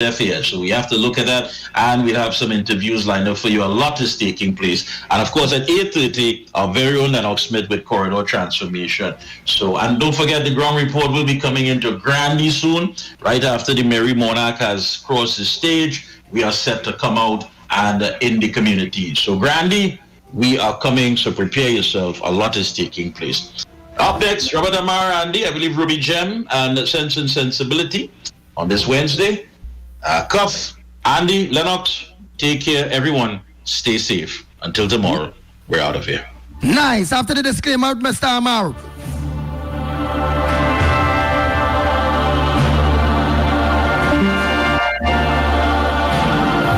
deaf ears. So we have to look at that, and we have some interviews lined up for you. A lot is taking place. And of course, at 8:30, our very own Lennox Smith with Corridor Transformation. So, and don't forget, the ground report will be coming into Grandy soon, right after the Merry Monarch has crossed the stage. We are set to come out and in the community. So, Grandy, we are coming, so prepare yourself. A lot is taking place. Up next, Robert Amar, Andy, I believe Ruby Gem and Sense and Sensibility on this Wednesday. Cuff, Andy, Lennox, take care, everyone. Stay safe. Until tomorrow, we're out of here. Nice. After the disclaimer, Mr. Amar.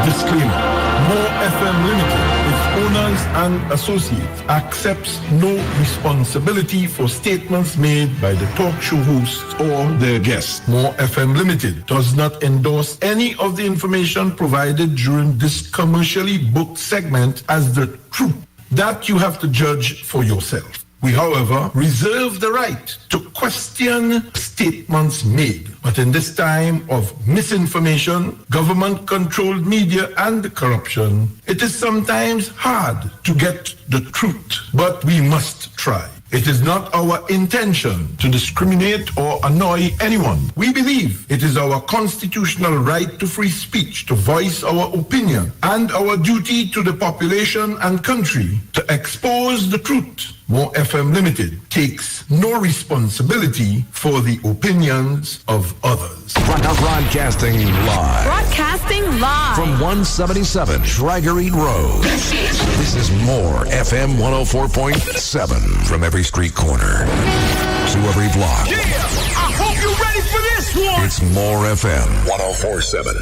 Disclaimer. Morefm Limited, its owners and associates, accepts no responsibility for statements made by the talk show hosts or their guests. Morefm Limited does not endorse any of the information provided during this commercially booked segment as the truth. That you have to judge for yourself. We, however, reserve the right to question statements made. But in this time of misinformation, government-controlled media, and corruption, it is sometimes hard to get the truth, but we must try. It is not our intention to discriminate or annoy anyone. We believe it is our constitutional right to free speech, to voice our opinion, and our duty to the population and country to expose the truth. Morefm Limited takes no responsibility for the opinions of others. Broadcasting live. Broadcasting live. From 177 Schreiger Road. This is More FM 104.7. From every street corner to every block. Yeah, I hope you're ready for this one. It's More FM 104.7.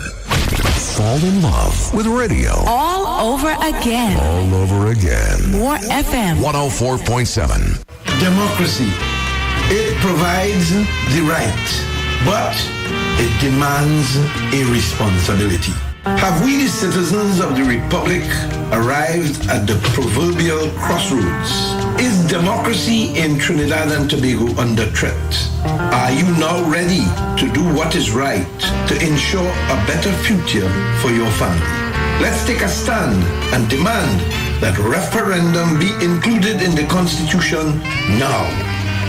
Fall in love with radio. All over again. All over again. More FM 104.7. Democracy. It provides the right, but it demands a responsibility. Have we, the citizens of the Republic, arrived at the proverbial crossroads? Is democracy in Trinidad and Tobago under threat? Are you now ready to do what is right to ensure a better future for your family? Let's take a stand and demand that referendum be included in the Constitution now.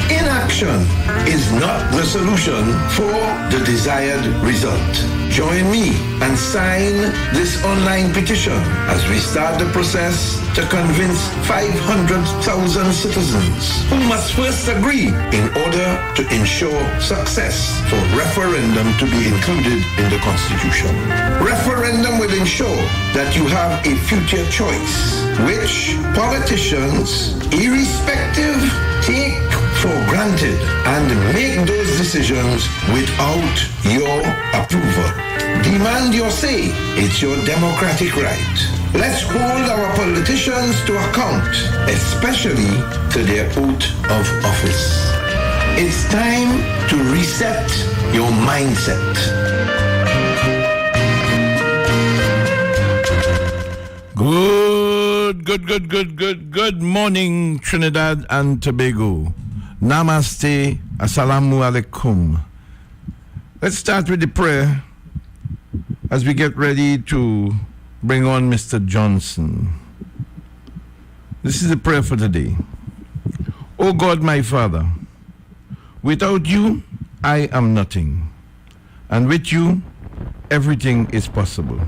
Inaction is not the solution for the desired result. Join me and sign this online petition as we start the process to convince 500,000 citizens who must first agree in order to ensure success for referendum to be included in the Constitution. Referendum will ensure that you have a future choice, which politicians, irrespective, take for granted and make those decisions without your approval. Demand your say. It's your democratic right. Let's hold our politicians to account, especially to their oath of office. It's time to reset your mindset. Good morning, Trinidad and Tobago. Namaste, assalamu alaikum. Let's start with the prayer as we get ready to bring on Mr. Johnson. This is the prayer for today. O God, my Father, without you, I am nothing. And with you, everything is possible.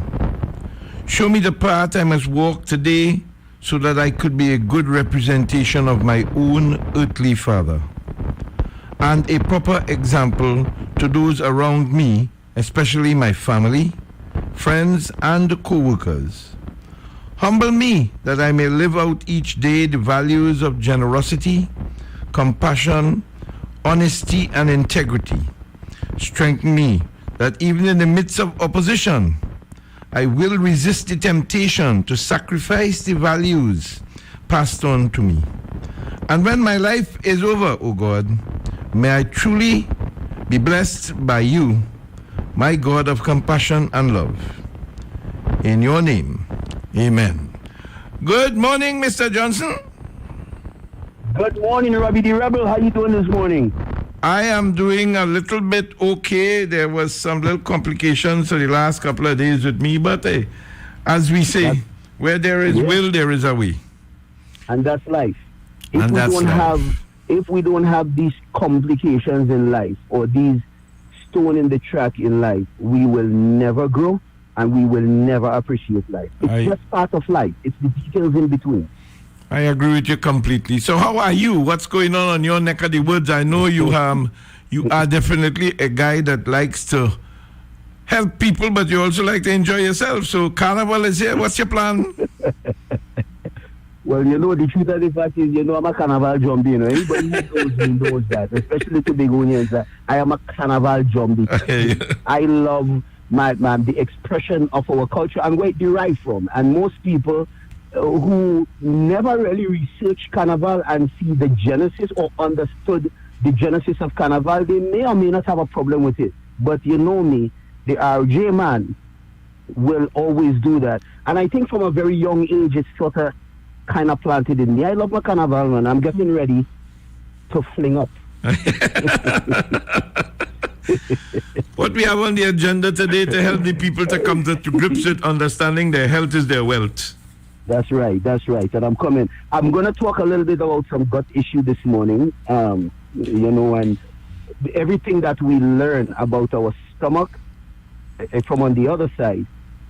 Show me the path I must walk today so that I could be a good representation of my own earthly father and a proper example to those around me, especially my family, friends, and co-workers. Humble me that I may live out each day the values of generosity, compassion, honesty, and integrity. Strengthen me that even in the midst of opposition, I will resist the temptation to sacrifice the values passed on to me. And when my life is over, O God, may I truly be blessed by you, my God of compassion and love. In your name, amen. Good morning, Mr. Johnson. Good morning, Robbie the Rebel. How you doing this morning? I am doing a little bit okay. There was some little complications for the last couple of days with me, but as we say, where there is will, there is a way. And that's life. If we don't have these complications in life or these stone in the track in life, we will never grow and we will never appreciate life. It's just part of life. It's the details in between. I agree with you completely. So how are you? What's going on your neck of the woods? I know you are definitely a guy that likes to help people, but you also like to enjoy yourself. So Carnival is here. What's your plan? Well, the truth of the fact is, I'm a Carnival jumbie. Anybody who knows me knows that, especially to Begonians. I am a Carnival jumbie. I love the expression of our culture and where it derived from. And most people who never really researched Carnival and see the genesis or understood the genesis of Carnival, they may or may not have a problem with it. But you know me, the RJ man will always do that. And I think from a very young age, it's sort of kind of planted in me. I love my Carnival, man. I'm getting ready to fling up. What we have on the agenda today to help the people to come to grips with understanding their health is their wealth. That's right. And I'm coming. I'm going to talk a little bit about some gut issue this morning, and everything that we learn about our stomach from on the other side,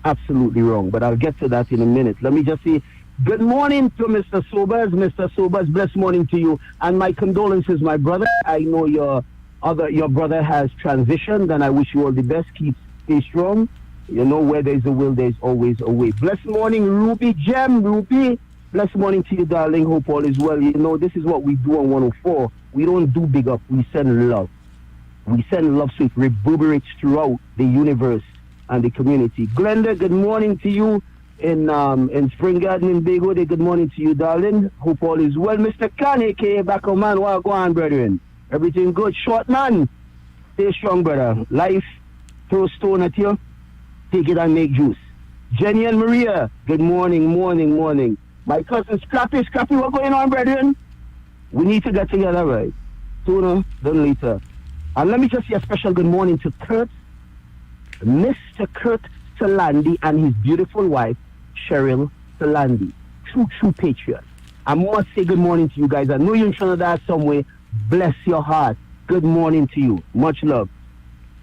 absolutely wrong. But I'll get to that in a minute. Let me just say good morning to Mr. Sobers. Mr. Sobers, blessed morning to you. And my condolences, my brother. I know your brother has transitioned, and I wish you all the best. Stay strong. Where there's a will, there's always a way. Blessed morning, Ruby Gem. Ruby, blessed morning to you, darling. Hope all is well. This is what we do on 104. We don't do big up. We send love. We send love so it reverberates throughout the universe and the community. Glenda, good morning to you in Spring Garden in Big Wood. Good morning to you, darling. Hope all is well. Mr. Khan, a.k.a. Back man, what go on, brethren? Everything good? Short man, stay strong, brother. Life, throw stone at you. Take it and make juice. Jenny and Maria, good morning. My cousin Scrappy, what's going on, brethren? We need to get together, right? Sooner than later. And let me just say a special good morning to Kurt, Mr. Kurt Salandi and his beautiful wife, Cheryl Salandi. True patriot. I must say good morning to you guys. I know you're in Trinidad somewhere. Bless your heart. Good morning to you. Much love.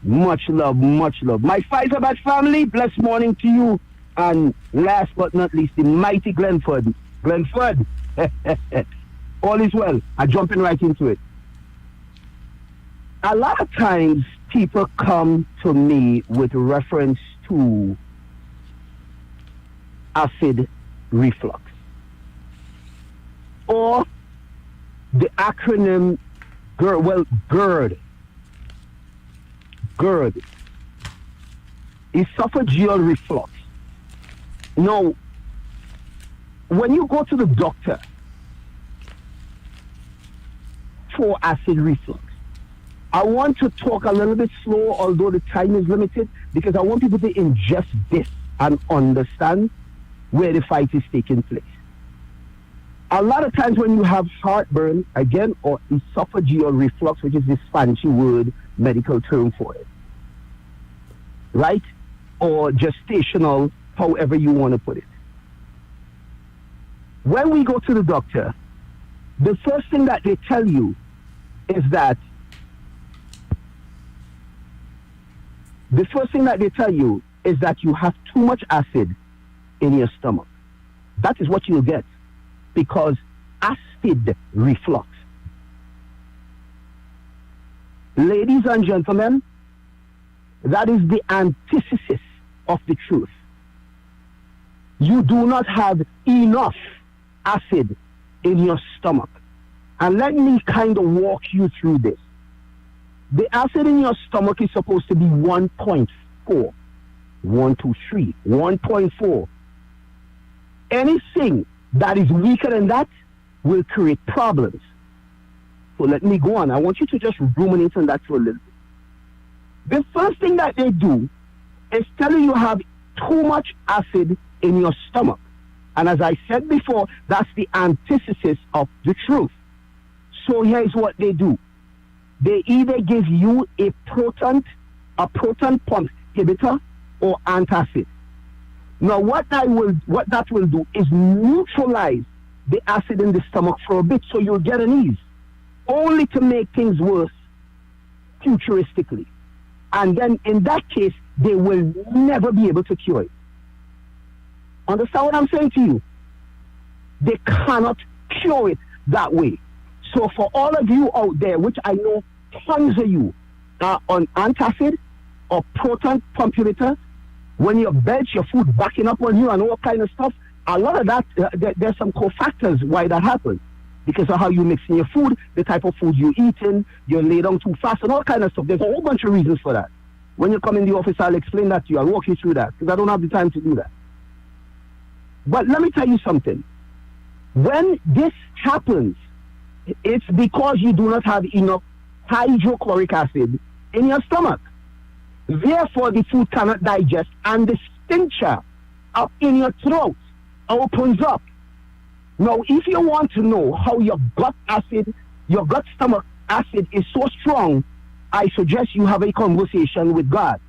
My Pfizer family, blessed morning to you. And last but not least, the mighty Glenford. All is well. I'm jumping right into it. A lot of times, people come to me with reference to acid reflux. Or the acronym GERD. GERD, esophageal reflux. Now, when you go to the doctor for acid reflux, I want to talk a little bit slow, although the time is limited, because I want people to ingest this and understand where the fight is taking place. A lot of times when you have heartburn, again, or esophageal reflux, which is this fancy word, medical term for it, right? Or gestational, however you want to put it. When we go to the doctor, the first thing that they tell you is that you have too much acid in your stomach. That is what you'll get, because acid reflux. Ladies and gentlemen, that is the antithesis of the truth. You do not have enough acid in your stomach. And let me kind of walk you through this. The acid in your stomach is supposed to be 1.4. 1.4. Anything that is weaker than that will create problems. So let me go on. I want you to just ruminate on that for a little bit. The first thing that they do is tell you have too much acid in your stomach. And as I said before, that's the antithesis of the truth. So here's what they do. they either give you a proton pump inhibitor or antacid. Now, what that will do is neutralize the acid in the stomach for a bit, so you'll get an ease, only to make things worse futuristically. And then, in that case, they will never be able to cure it. Understand what I'm saying to you? They cannot cure it that way. So for all of you out there, which I know tons of you are on antacid or proton pump inhibitor, when you belch your food backing up on you and all kind of stuff, a lot of that, there's some cofactors why that happens. Because of how you mix in your food, the type of food you're eating, you're laid down too fast and all kind of stuff. There's a whole bunch of reasons for that. When you come in the office, I'll explain that to you. I'll walk you through that because I don't have the time to do that. But let me tell you something. When this happens, it's because you do not have enough hydrochloric acid in your stomach. Therefore, the food cannot digest, and the sphincter up in your throat opens up. Now, if you want to know how your gut stomach acid is so strong, I suggest you have a conversation with God,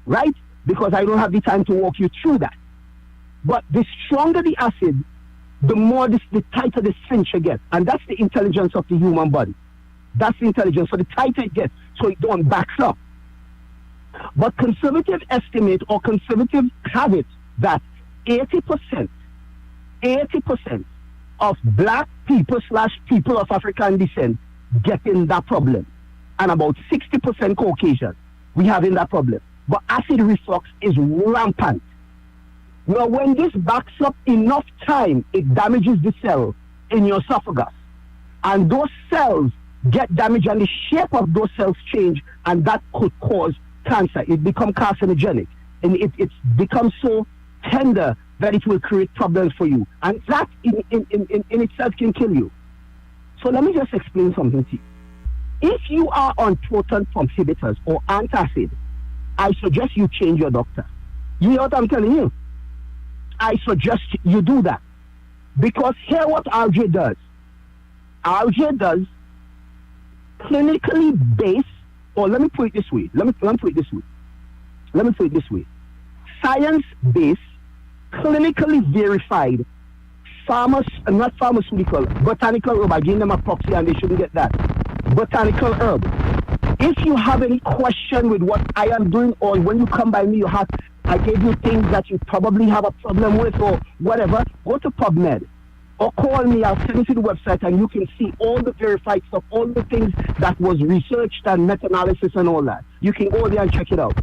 right? Because I don't have the time to walk you through that. But the stronger the acid, the more the tighter the sphincter gets. And that's the intelligence of the human body. That's the intelligence. So the tighter it gets, so it don't backs up. But conservative estimate or conservative have it that 80% of black people / people of African descent getting that problem. And about 60% Caucasian, we having that problem. But acid reflux is rampant. Now, when this backs up enough time, it damages the cell in your esophagus. And those cells get damaged and the shape of those cells change, and that could cause cancer. It becomes carcinogenic. And it becomes so tender that it will create problems for you. And that in itself can kill you. So let me just explain something to you. If you are on proton pump inhibitors or antacid, I suggest you change your doctor. You hear what I'm telling you? I suggest you do that. Because here what RJ does. RJ does clinically based, or let me put it this way. Science-based, clinically verified, not pharmaceutical, botanical herb. I gave them a proxy and they shouldn't get that. Botanical herb. If you have any question with what I am doing, or when you come by me, I gave you things that you probably have a problem with or whatever, go to PubMed or call me. I'll send you to the website and you can see all the verified stuff, all the things that was researched and meta-analysis and all that. You can go there and check it out.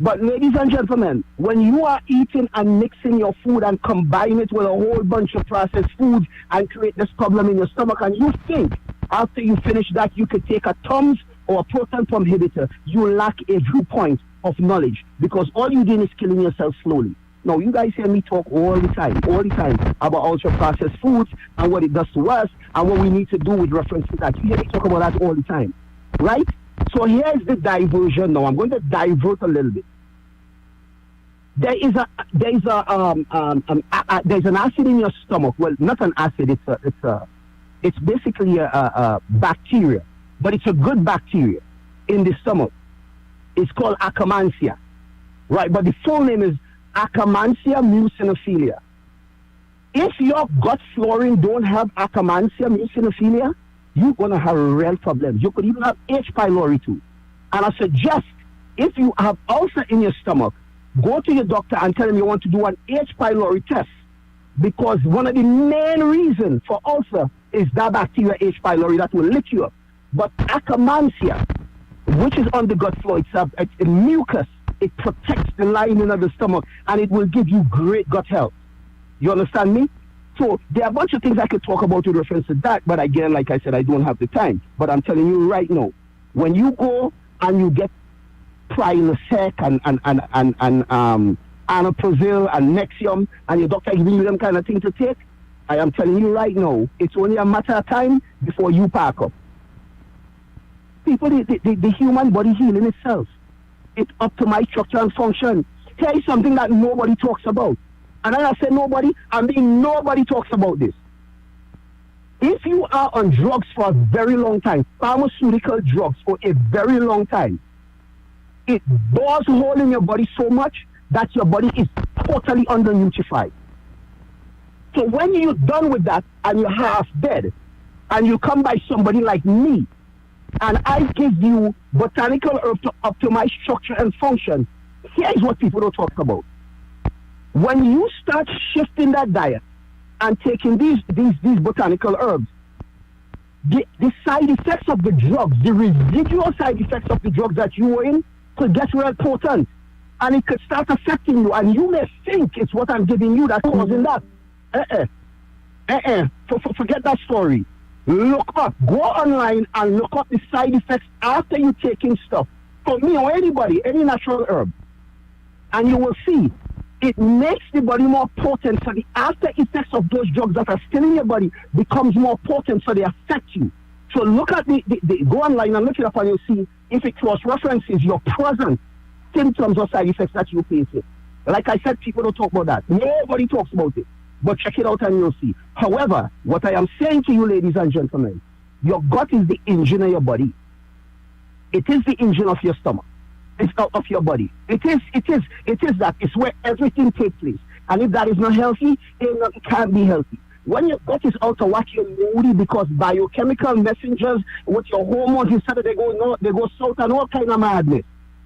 But ladies and gentlemen, when you are eating and mixing your food and combine it with a whole bunch of processed foods and create this problem in your stomach, and you think after you finish that you could take a Tums or a proton pump inhibitor, you lack a viewpoint of knowledge, because all you're doing is killing yourself slowly. Now, you guys hear me talk all the time about ultra-processed foods and what it does to us and what we need to do with reference to that. You hear me talk about that all the time, right? So here's the diversion now. I'm going to divert a little bit. There's an acid in your stomach. Well, not an acid. It's basically a bacteria, but it's a good bacteria in the stomach. It's called Akkermansia, right? But the full name is Akkermansia muciniphila. If your gut flooring don't have Akkermansia muciniphila, you're going to have real problems. You could even have H. pylori too. And I suggest, if you have ulcer in your stomach, go to your doctor and tell him you want to do an H. pylori test, because one of the main reasons for ulcer is that bacteria H. pylori that will lick you up. But Akkermansia, which is on the gut floor, it's a mucus. It protects the lining of the stomach, and it will give you great gut health. You understand me? So there are a bunch of things I could talk about with reference to that, but again, like I said, I don't have the time. But I'm telling you right now, when you go and you get Prilosec and Anaprazil and Nexium, and your doctor giving you them kind of things to take, I am telling you right now, it's only a matter of time before you pack up. People, the human body healing itself. It's up to my structure and function. Here is something that nobody talks about. And when I say nobody, I mean nobody talks about this. If you are on drugs for a very long time, pharmaceutical drugs for a very long time, it bores a hole in your body so much that your body is totally under-nutrified. So when you're done with that and you're half dead, and you come by somebody like me, and I give you botanical herb to optimize structure and function, here's what people don't talk about. When you start shifting that diet and taking these botanical herbs, the side effects of the drugs, the residual side effects of the drugs that you were in, could get real potent, and it could start affecting you, and you may think it's what I'm giving you that's causing that. Forget that story. Look up, go online and look up the side effects after you taking stuff. For me or anybody, any natural herb, and you will see it makes the body more potent. So the after effects of those drugs that are still in your body becomes more potent, so they affect you. So look at go online and look it up, and you'll see if it cross references your present symptoms or side effects that you face it. Like I said, people don't talk about that. Nobody talks about it. But check it out and you'll see. However, what I am saying to you, ladies and gentlemen, your gut is the engine of your body. It is the engine of your stomach. It's out of your body. It is that. It's where everything takes place. And if that is not healthy, it can't be healthy. When your gut is out of whack, you're moody because biochemical messengers with your hormones, instead of they go north, they go south, and all kind of madness.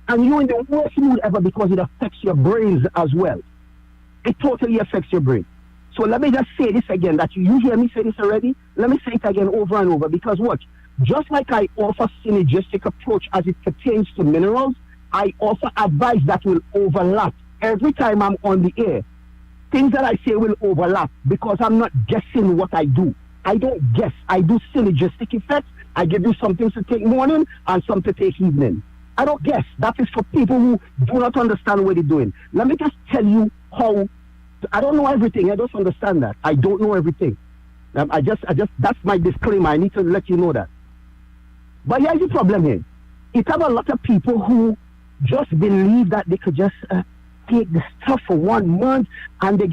And you're in the worst mood ever because it affects your brains as well. It totally affects your brain. So let me just say this again, that you hear me say this already. Let me say it again over and over, because what? Just like I offer synergistic approach as it pertains to minerals, I offer advice that will overlap. Every time I'm on the air, things that I say will overlap because I'm not guessing what I do. I don't guess. I do synergistic effects. I give you some things to take morning and some to take evening. I don't guess. That is for people who do not understand what they're doing. Let me just tell you how. I don't know everything. I just understand that. I don't know everything. I just, that's my disclaimer. I need to let you know that. But here's the problem here. It have a lot of people who just believe that they could just take the stuff for 1 month and they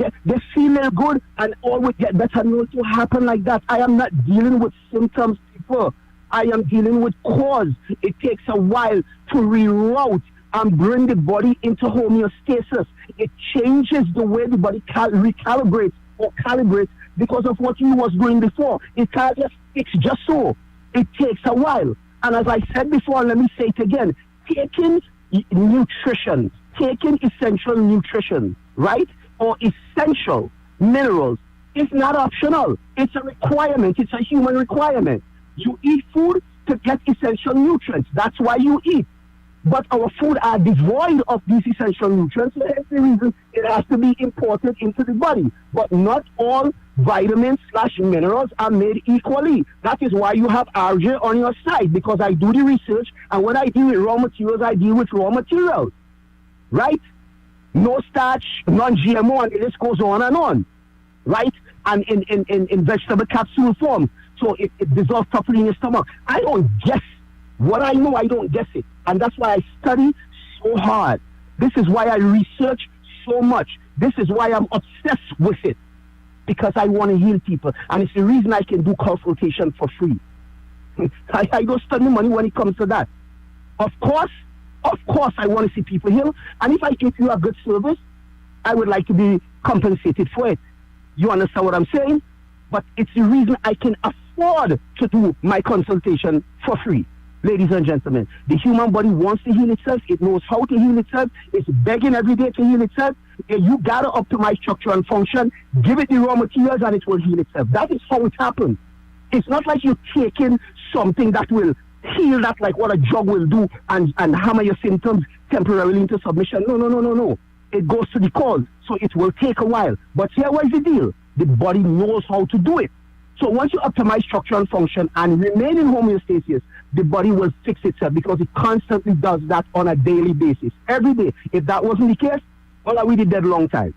feel good and all will get better. No, to happen like that. I am not dealing with symptoms, people. I am dealing with cause. It takes a while to reroute and bring the body into homeostasis. It changes the way the body recalibrates or calibrates because of what you was doing before. It can't just fix just so. It takes a while. And as I said before, let me say it again, taking nutrition, taking essential nutrition, right, or essential minerals is not optional. It's a requirement. It's a human requirement. You eat food to get essential nutrients. That's why you eat. But our food are devoid of these essential nutrients. So that's the reason it has to be imported into the body. But not all vitamins/minerals are made equally. That is why you have RJ on your side, because I do the research, and when I deal with raw materials, I deal with raw materials. Right? No starch, non-GMO, and the list goes on and on. Right? And in vegetable capsule form. So it dissolves properly in your stomach. I don't guess. What I know, I don't guess it. And that's why I study so hard. This is why I research so much. This is why I'm obsessed with it. Because I want to heal people. And it's the reason I can do consultation for free. I don't spend money when it comes to that. Of course, I want to see people heal. And if I give you a good service, I would like to be compensated for it. You understand what I'm saying? But it's the reason I can afford to do my consultation for free. Ladies and gentlemen, the human body wants to heal itself. It knows how to heal itself. It's begging every day to heal itself. You got to optimize structure and function. Give it the raw materials and it will heal itself. That is how it happens. It's not like you're taking something that will heal that, like what a drug will do, and hammer your symptoms temporarily into submission. No. It goes to the cause. So it will take a while. But here was the deal. The body knows how to do it. So once you optimize structure and function and remain in homeostasis, the body will fix itself because it constantly does that on a daily basis. Every day. If that wasn't the case, all of we did that long time.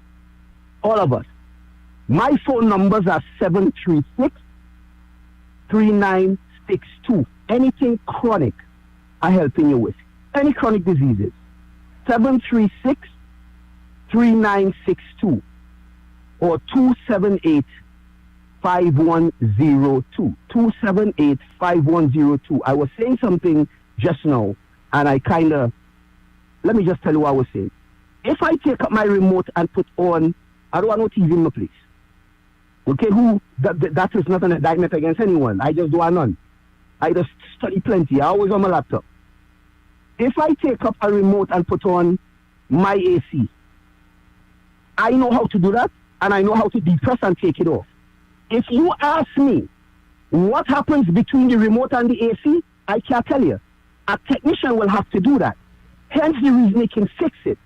All of us. My phone numbers are 736-3962. Anything chronic, I'm helping you with. Any chronic diseases. 736-3962 or 278 278-5102. 278-5102. I was saying something just now, and let me just tell you what I was saying. If I take up my remote and put on, I don't want no TV in my place. Okay, that is not an indictment against anyone. I just do none. I just study plenty. I always on my laptop. If I take up a remote and put on my AC, I know how to do that, and I know how to depress and take it off. If you ask me what happens between the remote and the AC, I can't tell you. A technician will have to do that. Hence the reason they can fix it.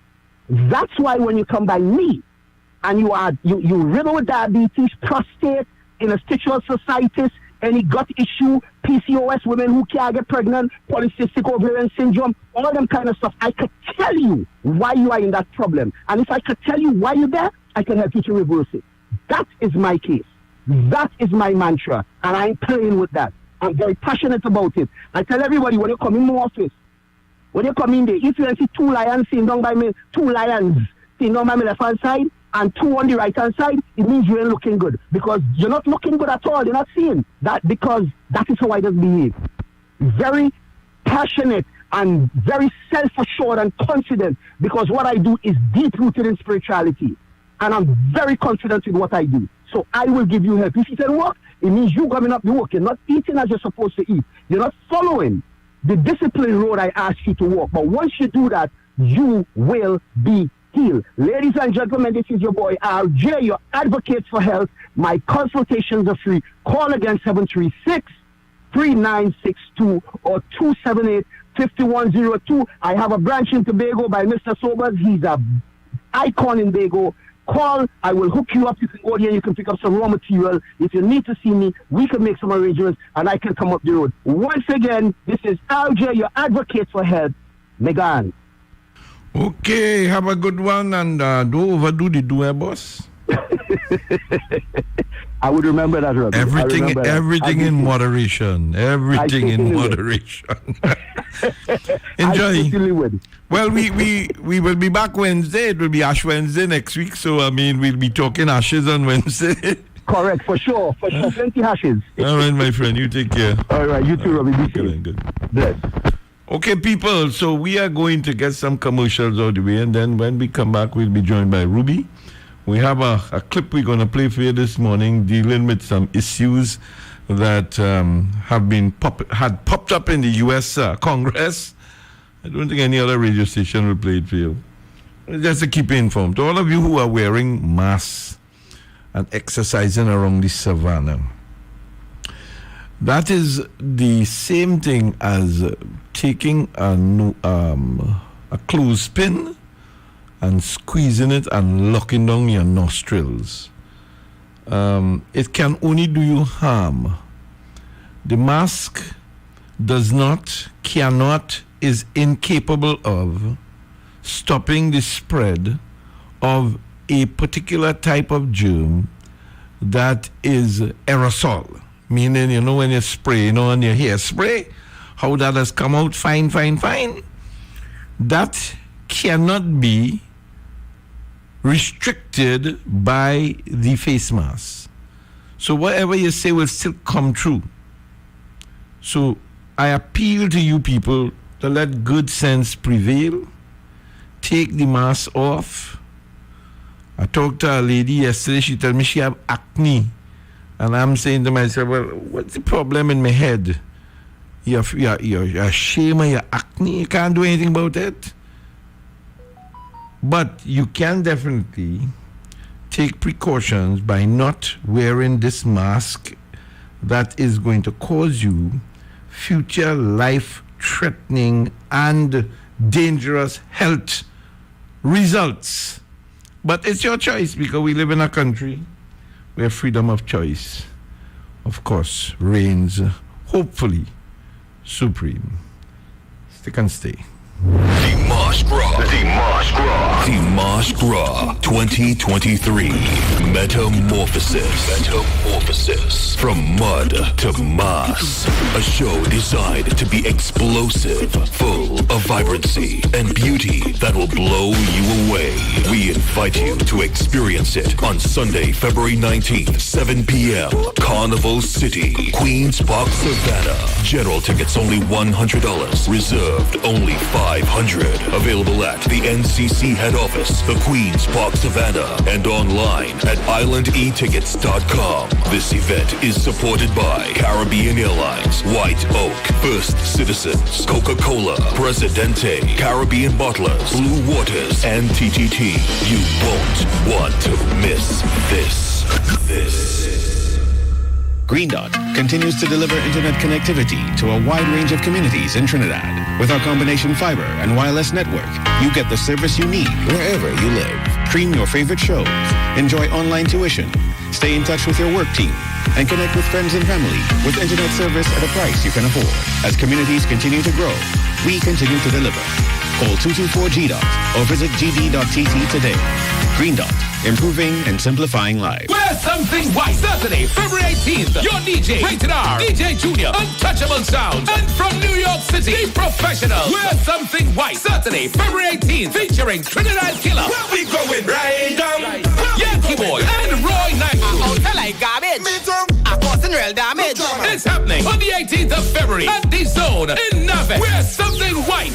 That's why when you come by me and you riddle with diabetes, prostate, interstitial cystitis, any gut issue, PCOS, women who can't get pregnant, polycystic ovarian syndrome, all them kind of stuff, I could tell you why you are in that problem. And if I could tell you why you're there, I can help you to reverse it. That is my case. That is my mantra. And I'm playing with that. I'm very passionate about it. I tell everybody when you come in my office, when you come in there, if you see two lions sitting down by me, my left hand side, and two on the right hand side, it means you ain't looking good. Because you're not looking good at all. You're not seeing that, because that is how I just behave. Very passionate and very self-assured and confident, because what I do is deep-rooted in spirituality. And I'm very confident in what I do. So I will give you help. If you can work, it means you coming up the work. You're not eating as you're supposed to eat. You're not following the discipline road I asked you to walk. But once you do that, you will be healed. Ladies and gentlemen, this is your boy RJ, your advocate for health. My consultations are free. Call again 736-3962 or 278-5102. I have a branch in Tobago by Mr. Sobers. He's an icon in Tobago. Call, I will hook you up. You can go here, you can pick up some raw material. If you need to see me, we can make some arrangements and I can come up the road. Once again, this is RJ, your advocate for health. Megan. Okay, have a good one, and don't overdo the doer, boss. I would remember that, Robbie. Everything in moderation. Everything in moderation. Enjoy. Well, we will be back Wednesday. It will be Ash Wednesday next week. So, I mean, we'll be talking ashes on Wednesday. Correct, for sure. Plenty ashes. All right, my friend. You take care. All right, you too, Robbie. Be safe. Good. Bless. Okay, people. So, we are going to get some commercials out of the way. And then when we come back, we'll be joined by Ruby. We have a clip we're going to play for you this morning dealing with some issues that had popped up in the U.S. Congress. I don't think any other radio station will play it for you. Just to keep you informed. To all of you who are wearing masks and exercising around the savannah, that is the same thing as taking a clothespin and squeezing it and locking down your nostrils. It can only do you harm. The mask is incapable of stopping the spread of a particular type of germ that is aerosol. Meaning, when you spray, on your hairspray, how that has come out fine. That cannot be restricted by the face mask. So whatever you say will still come true. So I appeal to you people to let good sense prevail. Take the mask off. I talked to a lady yesterday. She told me she have acne. And I'm saying to myself, well, what's the problem in my head? You're ashamed of your acne. You can't do anything about it. But you can definitely take precautions by not wearing this mask that is going to cause you future life-threatening and dangerous health results. But it's your choice, because we live in a country where freedom of choice, of course, reigns, hopefully, supreme. Stick and stay. The Mosh Grog. Dimash Gras 2023 Metamorphosis. From mud to mass. A show designed to be explosive, full of vibrancy and beauty that will blow you away. We invite you to experience it on Sunday, February 19th, 7 p.m. Carnival City, Queen's Park, Savannah. General tickets only $100. Reserved only $500. Available at the NCC head office, the Queen's Park, Savannah, and online at islandetickets.com. This event is supported by Caribbean Airlines, White Oak, First Citizens, Coca-Cola, Presidente, Caribbean Bottlers, Blue Waters, and TTT. You won't want to miss this. Green Dot continues to deliver internet connectivity to a wide range of communities in Trinidad. With our combination fiber and wireless network, you get the service you need wherever you live. Stream your favorite shows, enjoy online tuition, stay in touch with your work team, and connect with friends and family with internet service at a price you can afford. As communities continue to grow, we continue to deliver. Call 224-GDOT or visit gd.tt today. Green Dot, improving and simplifying lives. Wear something white. Saturday, February 18th. Your DJ, Rated R, DJ Junior, Untouchable Sound, and from New York City, The Professional. Wear something white. Saturday, February 18th, featuring Trinidad Killer. Where we going right down? Yankee Boy and Roy Knight. I like garbage. I causing real damage. It's happening on the 18th of February at The Zone in Navet. Wear something white.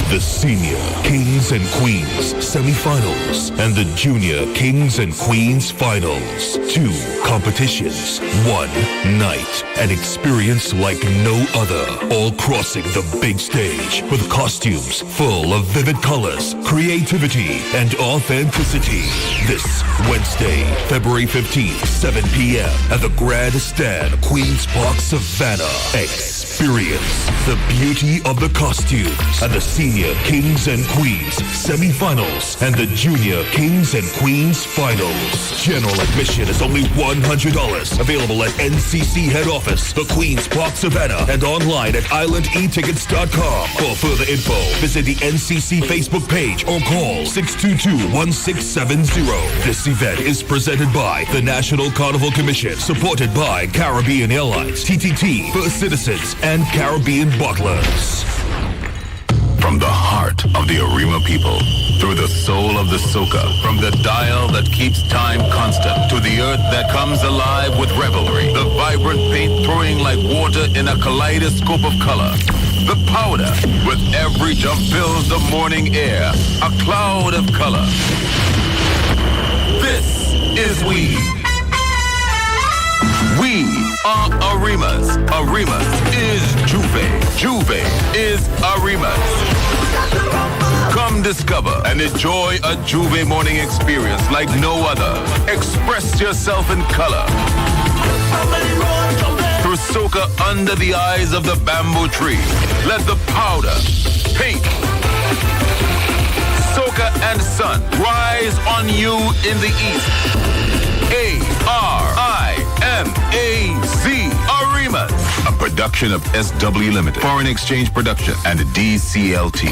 The Senior Kings and Queens semifinals and the Junior Kings and Queens finals. 2 competitions, 1 night, an experience like no other. All crossing the big stage with costumes full of vivid colors, creativity, and authenticity. This Wednesday, February 15th, 7 p.m. at the Grand Stand, Queen's Park, Savannah. Experience the beauty of the costumes and the Senior Kings and Queens semifinals and the Junior Kings and Queens finals. General admission is only $100. Available at NCC head office, the Queen's Park, Savannah, and online at islandetickets.com. For further info, visit the NCC Facebook page or call 622-1670. This event is presented by the National Carnival Commission, supported by Caribbean Airlines, TTT, First Citizens, and Caribbean Bottlers. From the heart of the Arima people, through the soul of the soca, from the dial that keeps time constant, to the earth that comes alive with revelry, the vibrant paint throwing like water in a kaleidoscope of color. The powder, with every jump fills the morning air, a cloud of color. This is we. We are Arimas. Arimas is Juve. Juve is Arimas. Come discover and enjoy a Juve morning experience like no other. Express yourself in color. Through soca under the eyes of the bamboo tree. Let the powder, paint, soca and sun rise on you in the east. A-R-I-M-A-Z, Arimas. A production of SW Limited, Foreign Exchange Production, and DCLT.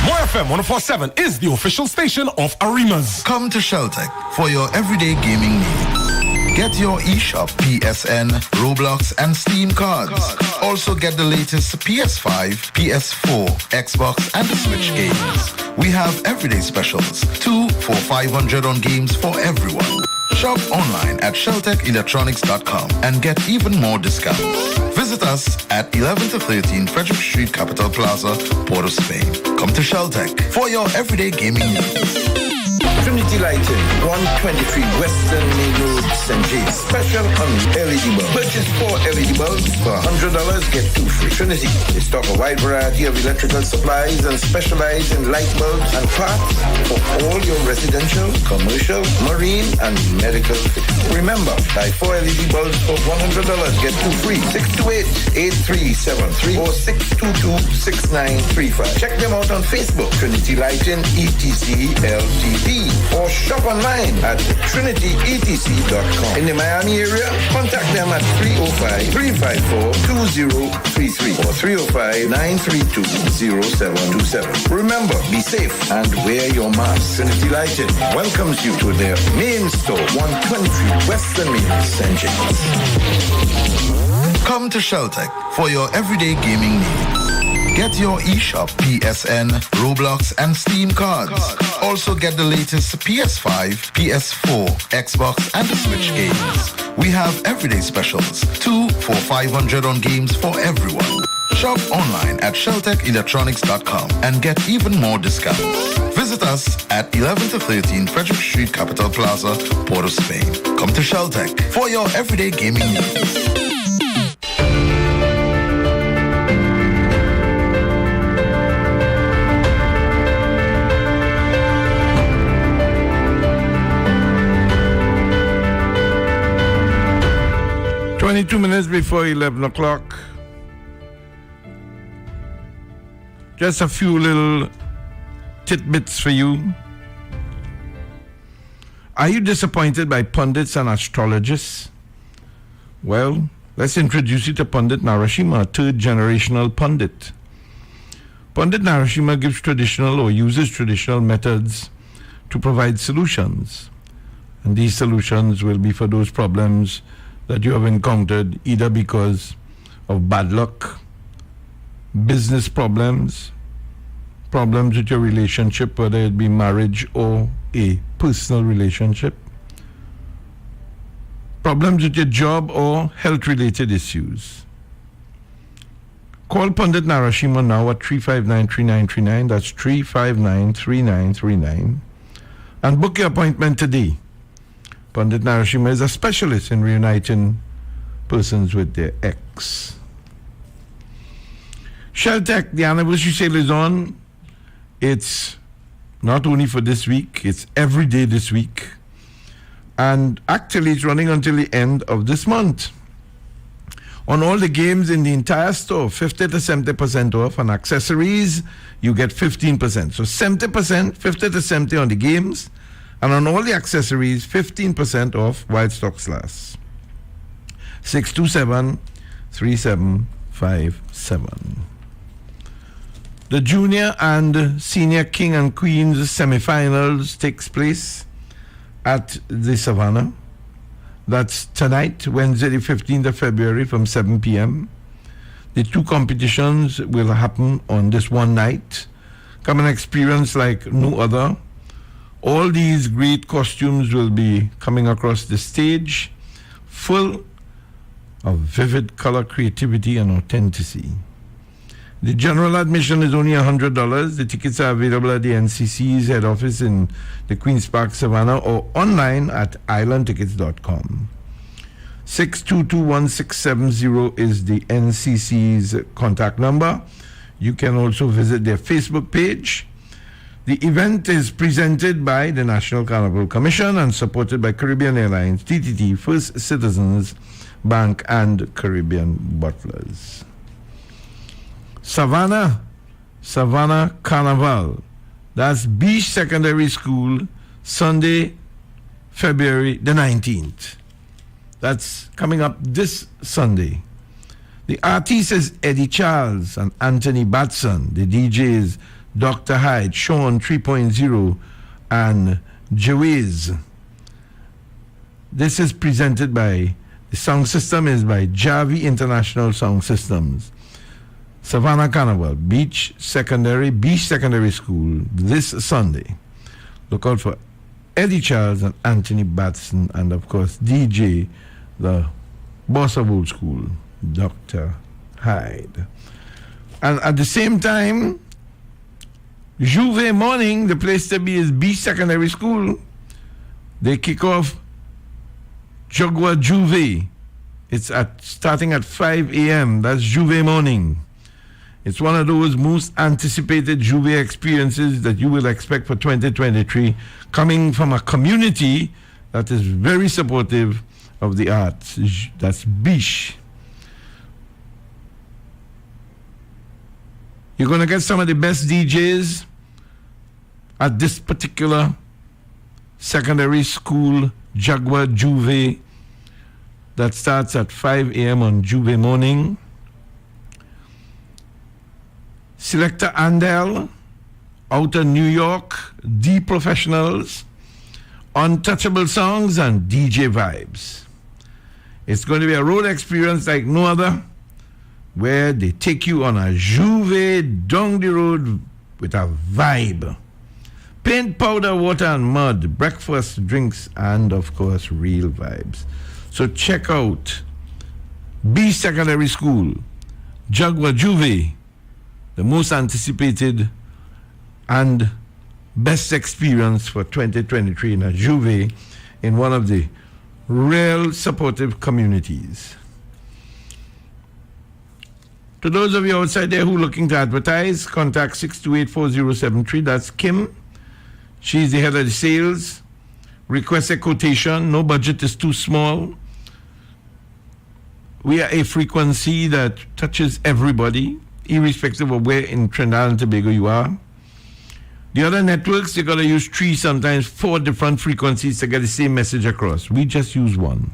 Morefm 104.7 is the official station of Arimas. Come to Sheltec for your everyday gaming needs. Get your eShop, PSN, Roblox, and Steam cards. Also get the latest PS5, PS4, Xbox, and the Switch games. We have everyday specials, 2 for $500 on games for everyone. Shop online at sheltechelectronics.com and get even more discounts. Visit us at 11 to 13 Frederick Street, Capital Plaza, Port of Spain. Come to Sheltec for your everyday gaming needs. Trinity Lighting, 123 Western Main Road, St. James. Special on LED bulbs. Purchase 4 LED bulbs for $100, get 2 free. Trinity, they stock a wide variety of electrical supplies and specialize in light bulbs and parts for all your residential, commercial, marine, and medical fittings. Remember, buy 4 LED bulbs for $100, get 2 free. 628-8373 or 622-6935. Check them out on Facebook, Trinity Lighting, ETC, LTD. Or or shop online at trinityetc.com. In the Miami area, contact them at 305-354-2033 or 305-932-0727. Remember, be safe and wear your mask. Trinity Lighting welcomes you to their main store, 123 Western Main, St. James. Come to Sheltec for your everyday gaming needs. Get your eShop, PSN, Roblox, and Steam cards. Also get the latest PS5, PS4, Xbox, and Switch games. We have everyday specials, 2 for $500 on games for everyone. Shop online at sheltechelectronics.com and get even more discounts. Visit us at 11 to 13 Frederick Street, Capital Plaza, Port of Spain. Come to Sheltec for your everyday gaming needs. Two minutes before 11 o'clock. Just a few little tidbits for you. Are you disappointed by pundits and astrologists? Well, let's introduce you to Pandit Narasimha, a third generational pundit. Pandit Narasimha gives traditional or uses traditional methods to provide solutions. And these solutions will be for those problems that you have encountered either because of bad luck, business problems, problems with your relationship, whether it be marriage or a personal relationship, problems with your job or health-related issues. Call Pandit Narasimha now at 359-3939, that's 359-3939, and book your appointment today. Pandit Narasimha is a specialist in reuniting persons with their ex. Sheltec, the anniversary sale is on. It's not only for this week, it's every day this week. And actually it's running until the end of this month. On all the games in the entire store, 50 to 70% off. On accessories, you get 15%. So 70%, 50 to 70 on the games. And on all the accessories, 15% off while stocks last. 627-3757. The junior and senior king and queens semifinals takes place at the Savannah. That's tonight, Wednesday the 15th of February from 7 p.m. The two competitions will happen on this one night. Come and experience like no other. All these great costumes will be coming across the stage, full of vivid color, creativity, and authenticity. The general admission is only $100. The tickets are available at the NCC's head office in the Queen's Park, Savannah, or online at islandtickets.com. 622-1670 is the NCC's contact number. You can also visit their Facebook page. The event is presented by the National Carnival Commission and supported by Caribbean Airlines, TTT, First Citizens Bank, and Caribbean Butlers. Savannah Carnival. That's Beach Secondary School, Sunday, February the 19th. That's coming up this Sunday. The artist is Eddie Charles and Anthony Batson. The DJs Dr. Hyde, Sean 3.0, and Jawiz. This is presented by, the sound system is by Javi International Sound Systems. Savannah Carnival, Beach Secondary School, this Sunday. Look out for Eddie Charles and Anthony Batson, and of course DJ, the boss of old school, Dr. Hyde. And at the same time, Juve morning, the place to be is Beach Secondary School. They kick off Jogwa Juve. It's starting at 5 a.m. That's Juve morning. It's one of those most anticipated Juve experiences that you will expect for 2023, coming from a community that is very supportive of the arts. That's Beach. You're going to get some of the best DJs at this particular Secondary School Jaguar Juve that starts at 5 a.m. on Juve morning. Selector Andel, Outer New York, The Professionals, Untouchable Songs, and DJ Vibes. It's going to be a road experience like no other, where they take you on a Juve down the road with a vibe. Paint, powder, water, and mud, breakfast, drinks, and of course, real vibes. So check out B Secondary School, Jaguar Juve, the most anticipated and best experience for 2023 in a Juve in one of the real supportive communities. To those of you outside there who are looking to advertise, contact 628-4073. That's Kim. She's the head of the sales. Request a quotation. No budget is too small. We are a frequency that touches everybody, irrespective of where in Trinidad and Tobago you are. The other networks, you got to use 3, sometimes 4 different frequencies to get the same message across. We just use one.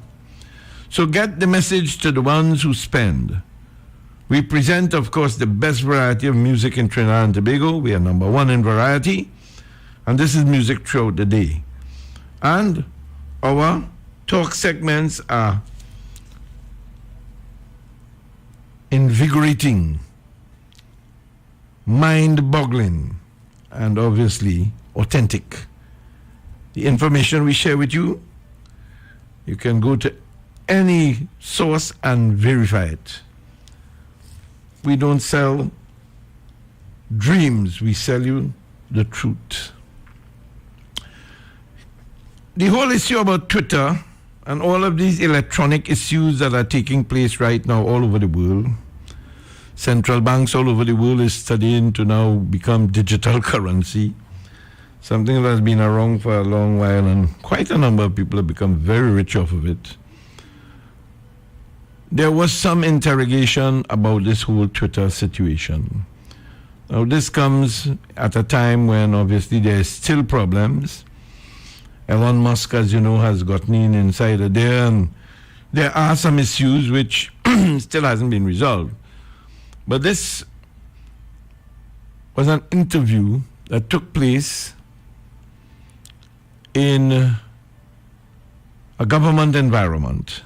So get the message to the ones who spend. We present, of course, the best variety of music in Trinidad and Tobago. We are number 1 in variety. And this is music throughout the day. And our talk segments are invigorating, mind-boggling, and obviously authentic. The information we share with you, you can go to any source and verify it. We don't sell dreams, we sell you the truth. The whole issue about Twitter and all of these electronic issues that are taking place right now all over the world, central banks all over the world is studying to now become digital currency, something that has been around for a long while, and quite a number of people have become very rich off of it. There was some interrogation about this whole Twitter situation. Now, this comes at a time when obviously there is still problems. Elon Musk, as you know, has gotten inside of there, and there are some issues which still hasn't been resolved. But this was an interview that took place in a government environment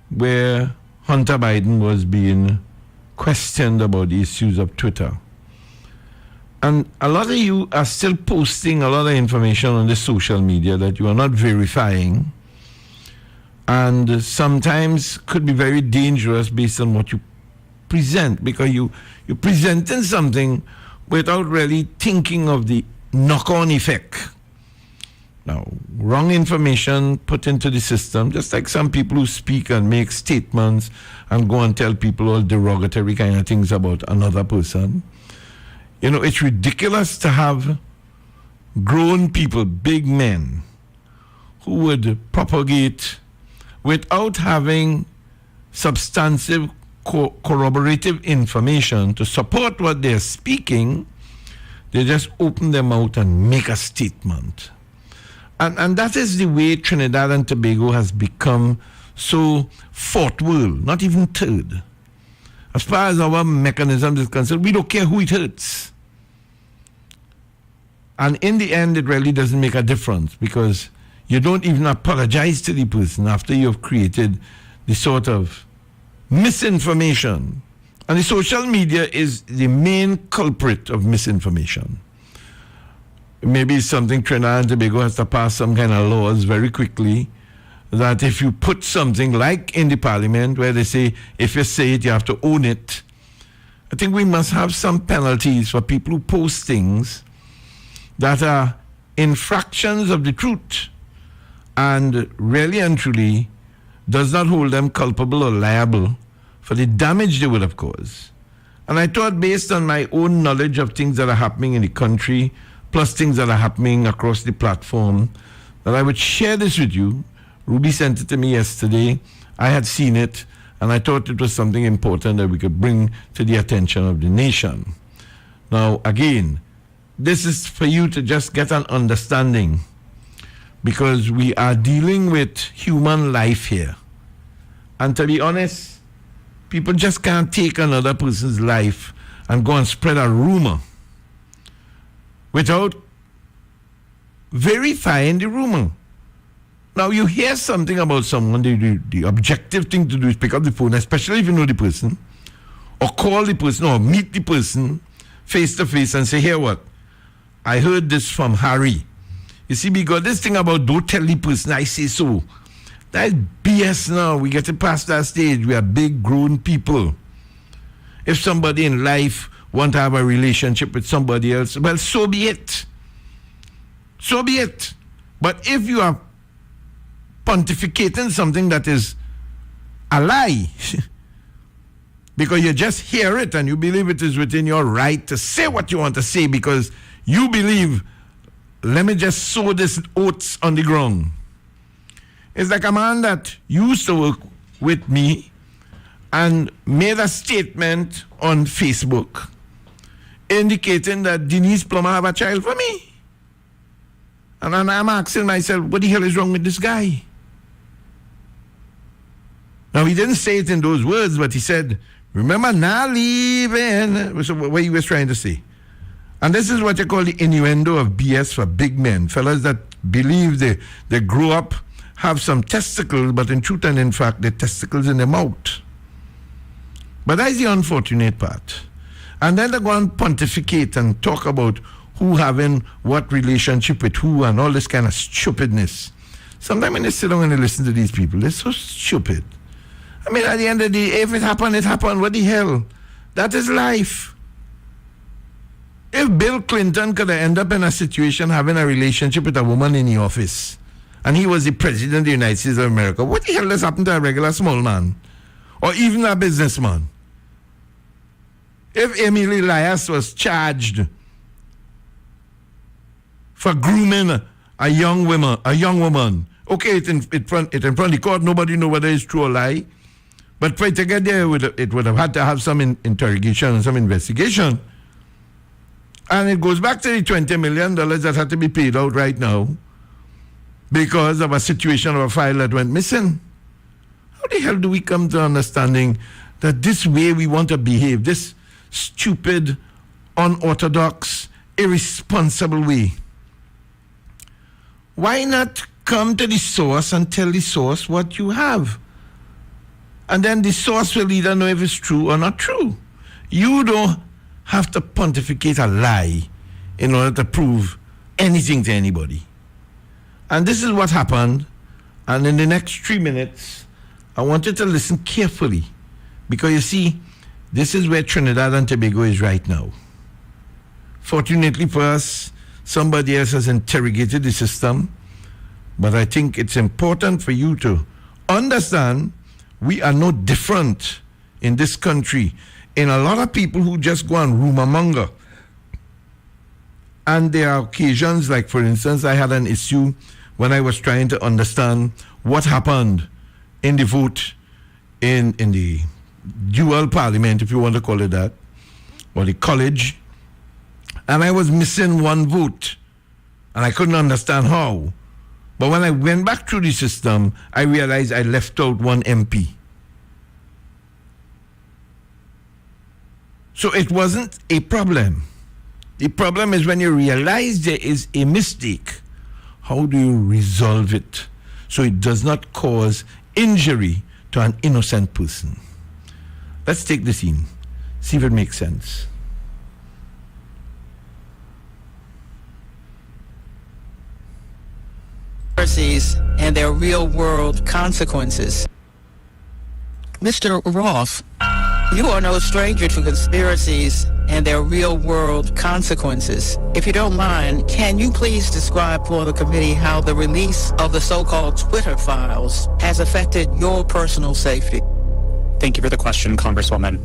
where Hunter Biden was being questioned about the issues of Twitter. And a lot of you are still posting a lot of information on the social media that you are not verifying, and sometimes could be very dangerous based on what you present, because you're presenting something without really thinking of the knock-on effect. Now, wrong information put into the system, just like some people who speak and make statements and go and tell people all derogatory kind of things about another person. You know, it's ridiculous to have grown people, big men, who would propagate without having substantive corroborative information to support what they're speaking. They just open their mouth and make a statement. And that is the way Trinidad and Tobago has become so fourth world, not even third. As far as our mechanism is concerned, we don't care who it hurts. And in the end, it really doesn't make a difference, because you don't even apologize to the person after you've created the sort of misinformation. And the social media is the main culprit of misinformation. Maybe it's something Trinidad and Tobago has to pass some kind of laws very quickly, that if you put something like in the parliament where they say, if you say it, you have to own it. I think we must have some penalties for people who post things that are infractions of the truth and really and truly does not hold them culpable or liable for the damage they would have caused. And I thought, based on my own knowledge of things that are happening in the country, plus things that are happening across the platform, that I would share this with you. Ruby sent it to me yesterday. I had seen it, and I thought it was something important that we could bring to the attention of the nation. Now, again, this is for you to just get an understanding because we are dealing with human life here. And to be honest, people just can't take another person's life and go and spread a rumor without verifying the rumor. Now, you hear something about someone, the objective thing to do is pick up the phone, especially if you know the person, or call the person, or meet the person face to face and say, here what? I heard this from Harry. You see, we got this thing about don't tell the person I say so. That's BS now. We getting past that stage. We are big, grown people. If somebody in life want to have a relationship with somebody else, well, so be it. So be it. But if you are pontificating something that is a lie, because you just hear it and you believe it is within your right to say what you want to say because you believe, let me just sow this oats on the ground. It's like a man that used to work with me and made a statement on Facebook indicating that Denise Plummer have a child for me. And I'm asking myself, what the hell is wrong with this guy? Now, he didn't say it in those words, but he said, remember, now leaving. So what he was trying to say. And this is what you call the innuendo of BS for big men. Fellas that believe they grow up, have some testicles, but in truth and in fact, they're testicles in their mouth. But that's the unfortunate part. And then they go and pontificate and talk about who having what relationship with who and all this kind of stupidness. Sometimes when you sit down and you listen to these people, they're so stupid. I mean, at the end of the day, if it happened, it happened. What the hell? That is life. If Bill Clinton could have ended up in a situation having a relationship with a woman in the office, and he was the president of the United States of America, what the hell does happen to a regular small man? Or even a businessman? If Emily Elias was charged for grooming a young woman, okay, it in front of the court, nobody know whether it's true or lie. But for it to get there, it would have had to have some interrogation and some investigation. And it goes back to the $20 million that had to be paid out right now because of a situation of a file that went missing. How the hell do we come to understanding that this way we want to behave, this stupid, unorthodox, irresponsible way? Why not come to the source and tell the source what you have? And then the source will either know if it's true or not true. You don't have to pontificate a lie in order to prove anything to anybody. And this is what happened. And in the next 3 minutes, I want you to listen carefully. Because you see, this is where Trinidad and Tobago is right now. Fortunately for us, somebody else has interrogated the system. But I think it's important for you to understand we are no different in this country. In a lot of people who just go and rumor monger. And there are occasions, like for instance, I had an issue when I was trying to understand what happened in the vote in the dual parliament, if you want to call it that, or the college. And I was missing one vote. And I couldn't understand how. But when I went back through the system, I realized I left out one MP. So it wasn't a problem. The problem is when you realize there is a mistake, how do you resolve it so it does not cause injury to an innocent person? Let's take the scene, see if it makes sense. And their real-world consequences. Mr. Roth, you are no stranger to conspiracies and their real-world consequences. If you don't mind, can you please describe for the committee how the release of the so-called Twitter files has affected your personal safety? Thank you for the question, Congresswoman.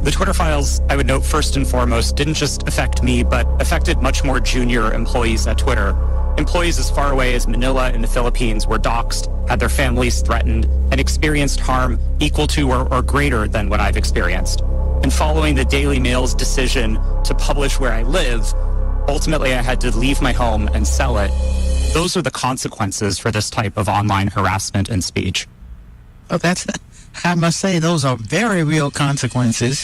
The Twitter files, I would note first and foremost, didn't just affect me, but affected much more junior employees at Twitter. Employees as far away as Manila in the Philippines were doxxed, had their families threatened, and experienced harm equal to or greater than what I've experienced. And following the Daily Mail's decision to publish where I live, ultimately I had to leave my home and sell it. Those are the consequences for this type of online harassment and speech. Well, I must say, those are very real consequences.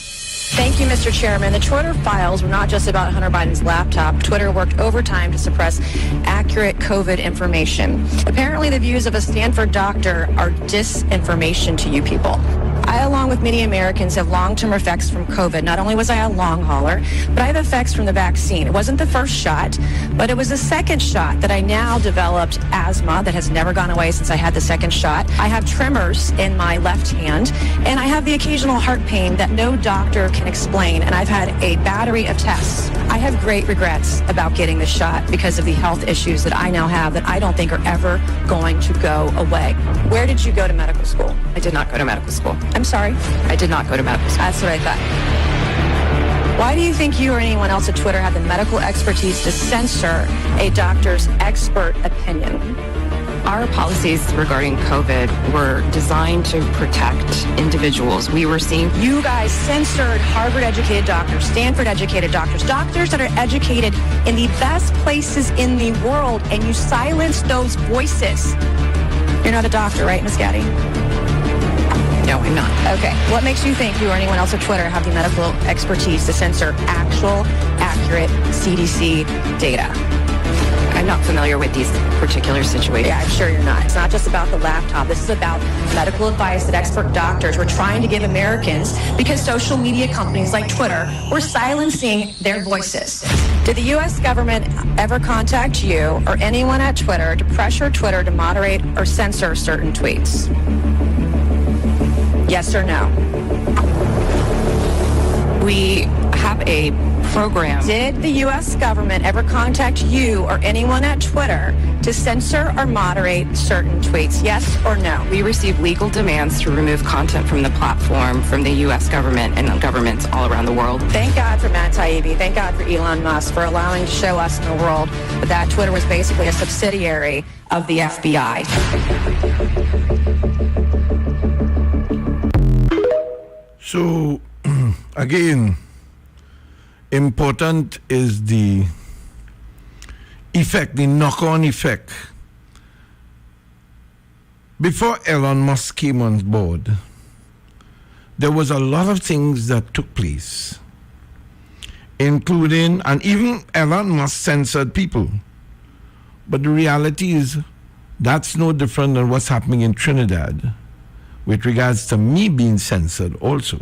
Thank you, Mr. Chairman. The Twitter files were not just about Hunter Biden's laptop. Twitter worked overtime to suppress accurate COVID information. Apparently, the views of a Stanford doctor are disinformation to you people. I, along with many Americans, have long-term effects from COVID. Not only was I a long hauler, but I have effects from the vaccine. It wasn't the first shot, but it was the second shot that I now developed asthma that has never gone away since I had the second shot. I have tremors in my left hand, and I have the occasional heart pain that no doctor can explain, and I've had a battery of tests. I have great regrets about getting the shot because of the health issues that I now have that I don't think are ever going to go away. Where did you go to medical school? I did not go to medical school. I'm sorry? I did not go to medical school. That's what I thought. Why do you think you or anyone else at Twitter have the medical expertise to censor a doctor's expert opinion? Our policies regarding COVID were designed to protect individuals. We were seeing... You guys censored Harvard-educated doctors, Stanford-educated doctors, doctors that are educated in the best places in the world, and you silenced those voices. You're not a doctor, right, Ms. Gaddy? No, I'm not. Okay. What makes you think you or anyone else at Twitter have the medical expertise to censor actual, accurate CDC data? I'm not familiar with these particular situations. Yeah, I'm sure you're not. It's not just about the laptop. This is about medical advice that expert doctors were trying to give Americans because social media companies like Twitter were silencing their voices. Did the U.S. government ever contact you or anyone at Twitter to pressure Twitter to moderate or censor certain tweets? Yes or no? We have a program. Did the U.S. government ever contact you or anyone at Twitter to censor or moderate certain tweets? Yes or no? We receive legal demands to remove content from the platform from the U.S. government and governments all around the world. Thank God for Matt Taibbi. Thank God for Elon Musk for allowing to show us in the world that Twitter was basically a subsidiary of the FBI. So, again, important is the effect, the knock-on effect. Before Elon Musk came on board, there was a lot of things that took place, including, and even Elon Musk censored people. But the reality is that's no different than what's happening in Trinidad with regards to me being censored also.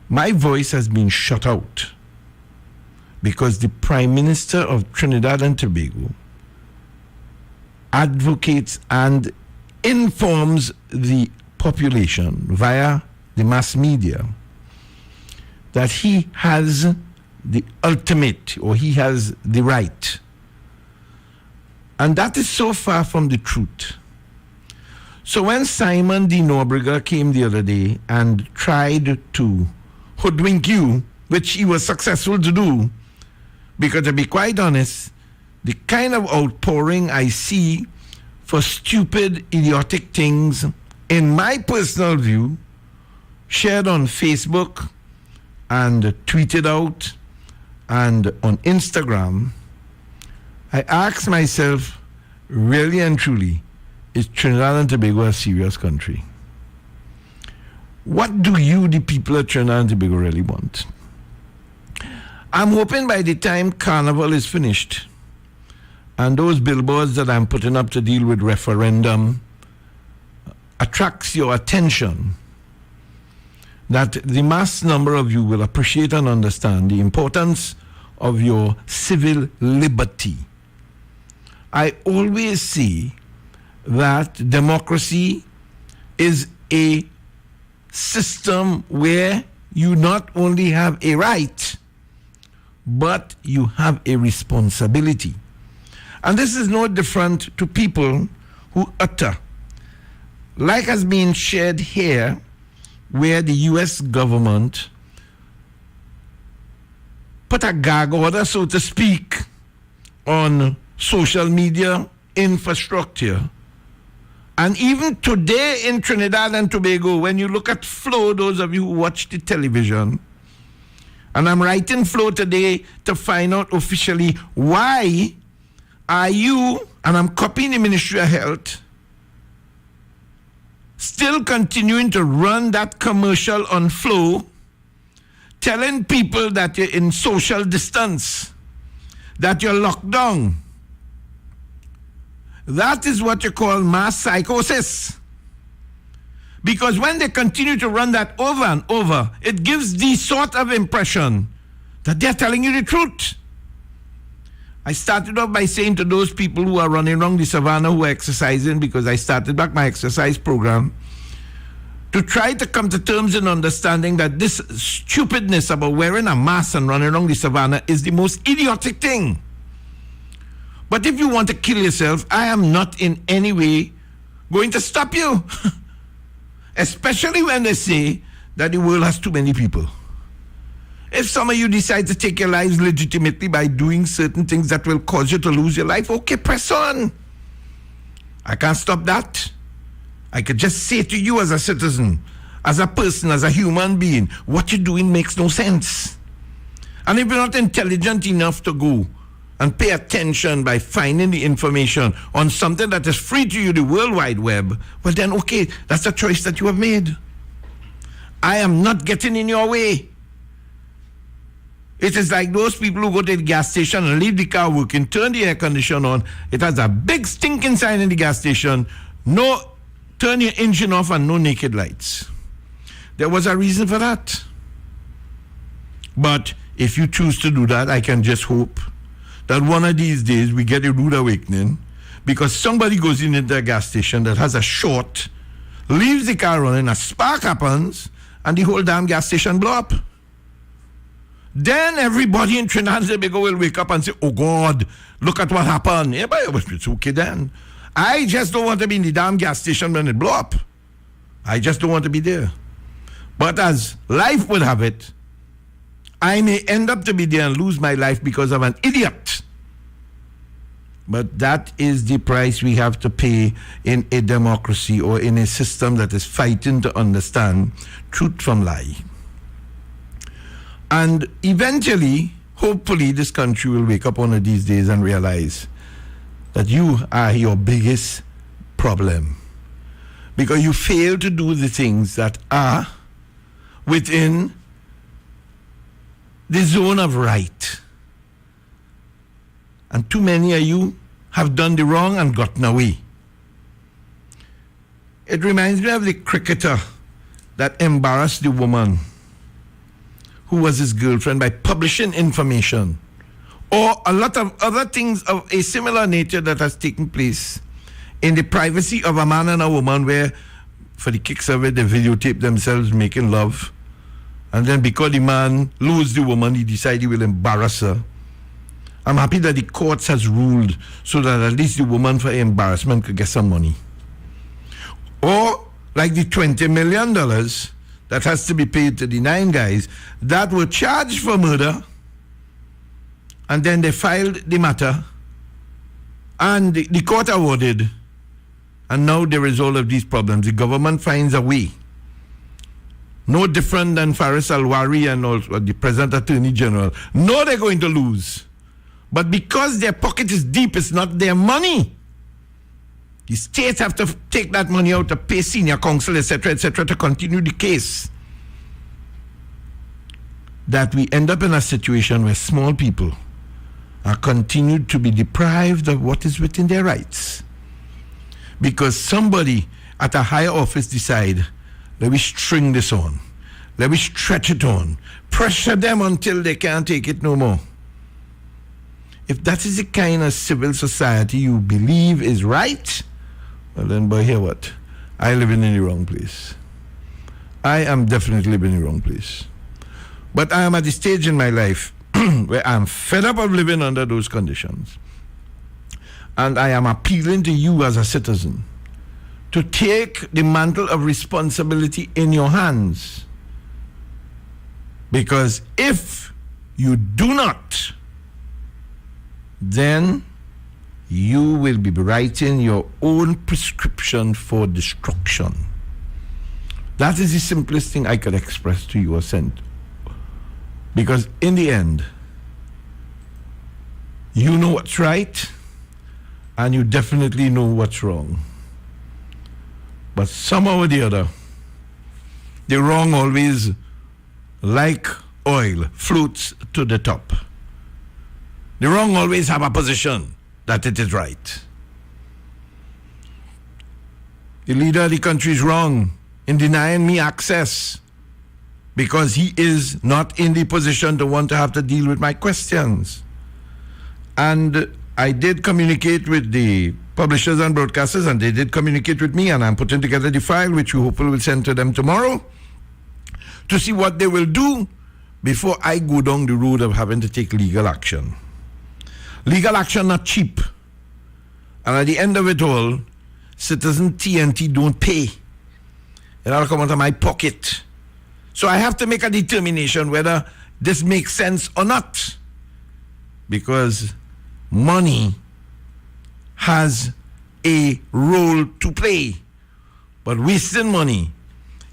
My voice has been shut out because the Prime Minister of Trinidad and Tobago advocates and informs the population via the mass media that he has the ultimate, or he has the right. And that is so far from the truth. So when Simon de Norbriga came the other day and tried to hoodwink you, which he was successful to do, because to be quite honest, the kind of outpouring I see for stupid, idiotic things, in my personal view, shared on Facebook and tweeted out and on Instagram, I ask myself, really and truly, is Trinidad and Tobago a serious country? What do you, the people of Trinidad and Tobago, really want? I'm hoping by the time Carnival is finished and those billboards that I'm putting up to deal with referendum attracts your attention, that the mass number of you will appreciate and understand the importance of your civil liberty. I always see that democracy is a system where you not only have a right, but you have a responsibility. And this is no different to people who utter, like has been shared here, where the U.S. government put a gag order, so to speak, on social media infrastructure. And even today in Trinidad and Tobago, when you look at Flow, those of you who watch the television, and I'm writing Flow today to find out officially, why are you and I'm copying the Ministry of Health, still continuing to run that commercial on Flow, telling people that you're in social distance, that you're locked down. That is what you call mass psychosis. Because when they continue to run that over and over, it gives the sort of impression that they're telling you the truth. I started off by saying to those people who are running around the savannah who are exercising, because I started back my exercise program, to try to come to terms in understanding that this stupidness about wearing a mask and running around the savannah is the most idiotic thing. But if you want to kill yourself, I am not in any way going to stop you. Especially when they say that the world has too many people. If some of you decide to take your lives legitimately by doing certain things that will cause you to lose your life, okay, press on. I can't stop that. I could just say to you as a citizen, as a person, as a human being, what you're doing makes no sense. And if you're not intelligent enough to go and pay attention by finding the information on something that is free to you, the World Wide Web, well then, okay, that's a choice that you have made. I am not getting in your way. It is like those people who go to the gas station and leave the car working, turn the air conditioner on. It has a big stinking sign in the gas station, no, turn your engine off and no naked lights. There was a reason for that. But if you choose to do that, I can just hope that one of these days we get a rude awakening, because somebody goes into a gas station that has a short, leaves the car running, a spark happens, and the whole damn gas station blow up. Then everybody in Trinidad and Tobago will wake up and say, oh God, look at what happened. Yeah, but it's okay then. I just don't want to be in the damn gas station when it blow up. I just don't want to be there. But as life would have it, I may end up to be there and lose my life because of an idiot. But that is the price we have to pay in a democracy or in a system that is fighting to understand truth from lie. And eventually, hopefully, this country will wake up one of these days and realize that you are your biggest problem. Because you fail to do the things that are within the zone of right. And too many of you have done the wrong and gotten away. It reminds me of the cricketer that embarrassed the woman who was his girlfriend by publishing information, or a lot of other things of a similar nature that has taken place in the privacy of a man and a woman, where for the kicks of it they videotape themselves making love, and then because the man loses the woman, he decides he will embarrass her. I'm happy that the courts has ruled so that at least the woman for embarrassment could get some money. Or like the $20 million that has to be paid to the 9 guys that were charged for murder, and then they filed the matter, and the court awarded, and now there is all of these problems. The government finds a way. No different than Faris Alwari and also the present Attorney General. No, they're going to lose. But because their pocket is deep, it's not their money. The states have to take that money out to pay senior counsel, etc., to continue the case. That we end up in a situation where small people are continued to be deprived of what is within their rights. Because somebody at a higher office decide, let me string this on. Let me stretch it on. Pressure them until they can't take it no more. If that is the kind of civil society you believe is right, well then, boy, hear what? I live in the wrong place. I am definitely living in the wrong place. But I am at the stage in my life where I'm fed up of living under those conditions. And I am appealing to you as a citizen to take the mantle of responsibility in your hands. Because if you do not, then you will be writing your own prescription for destruction. That is the simplest thing I could express to you or send. Because in the end, you know what's right, and you definitely know what's wrong. But somehow or the other, the wrong always, like oil, floats to the top. The wrong always have a position that it is right. The leader of the country is wrong in denying me access because he is not in the position to want to have to deal with my questions. And I did communicate with the publishers and broadcasters, and they did communicate with me, and I'm putting together the file, which we hopefully will send to them tomorrow, to see what they will do before I go down the road of having to take legal action. Legal action not cheap. And at the end of it all, Citizen TNT don't pay. It'll come out of my pocket. So I have to make a determination whether this makes sense or not. Because money has a role to play. But wasting money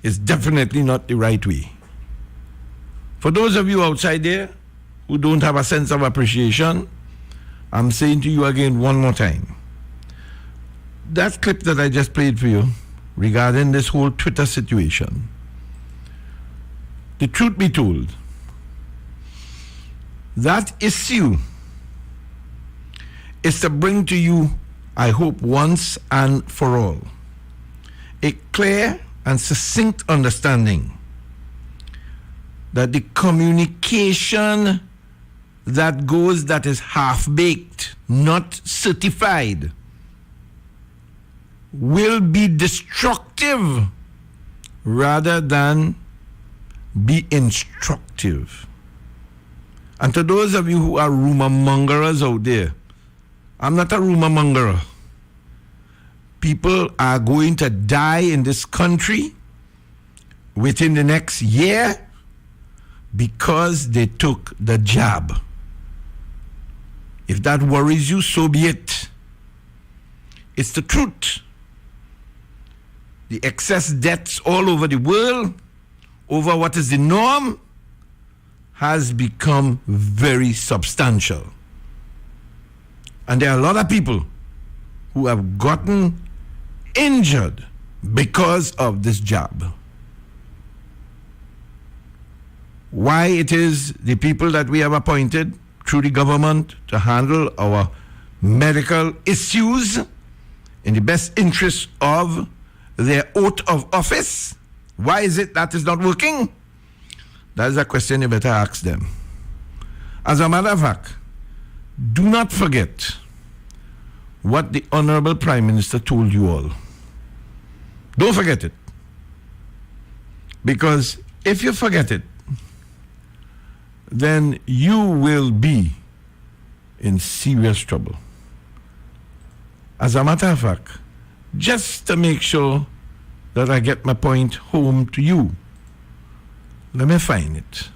is definitely not the right way. For those of you outside there who don't have a sense of appreciation, I'm saying to you again one more time. That clip that I just played for you regarding this whole Twitter situation, the truth be told, that issue is to bring to you, I hope, once and for all, a clear and succinct understanding that the communication that is half-baked, not certified, will be destructive rather than be instructive. And to those of you who are rumor mongers out there, I'm not a rumor monger. People are going to die in this country within the next year because they took the jab. If that worries you, so be it. It's the truth. The excess deaths all over the world, over what is the norm, has become very substantial. And there are a lot of people who have gotten injured because of this jab. Why it is the people that we have appointed through the government to handle our medical issues in the best interest of their oath of office, why is it that is not working? That is a question you better ask them. As a matter of fact, do not forget what the Honorable Prime Minister told you all. Don't forget it. Because if you forget it, then you will be in serious trouble. As a matter of fact, just to make sure that I get my point home to you, let me find it.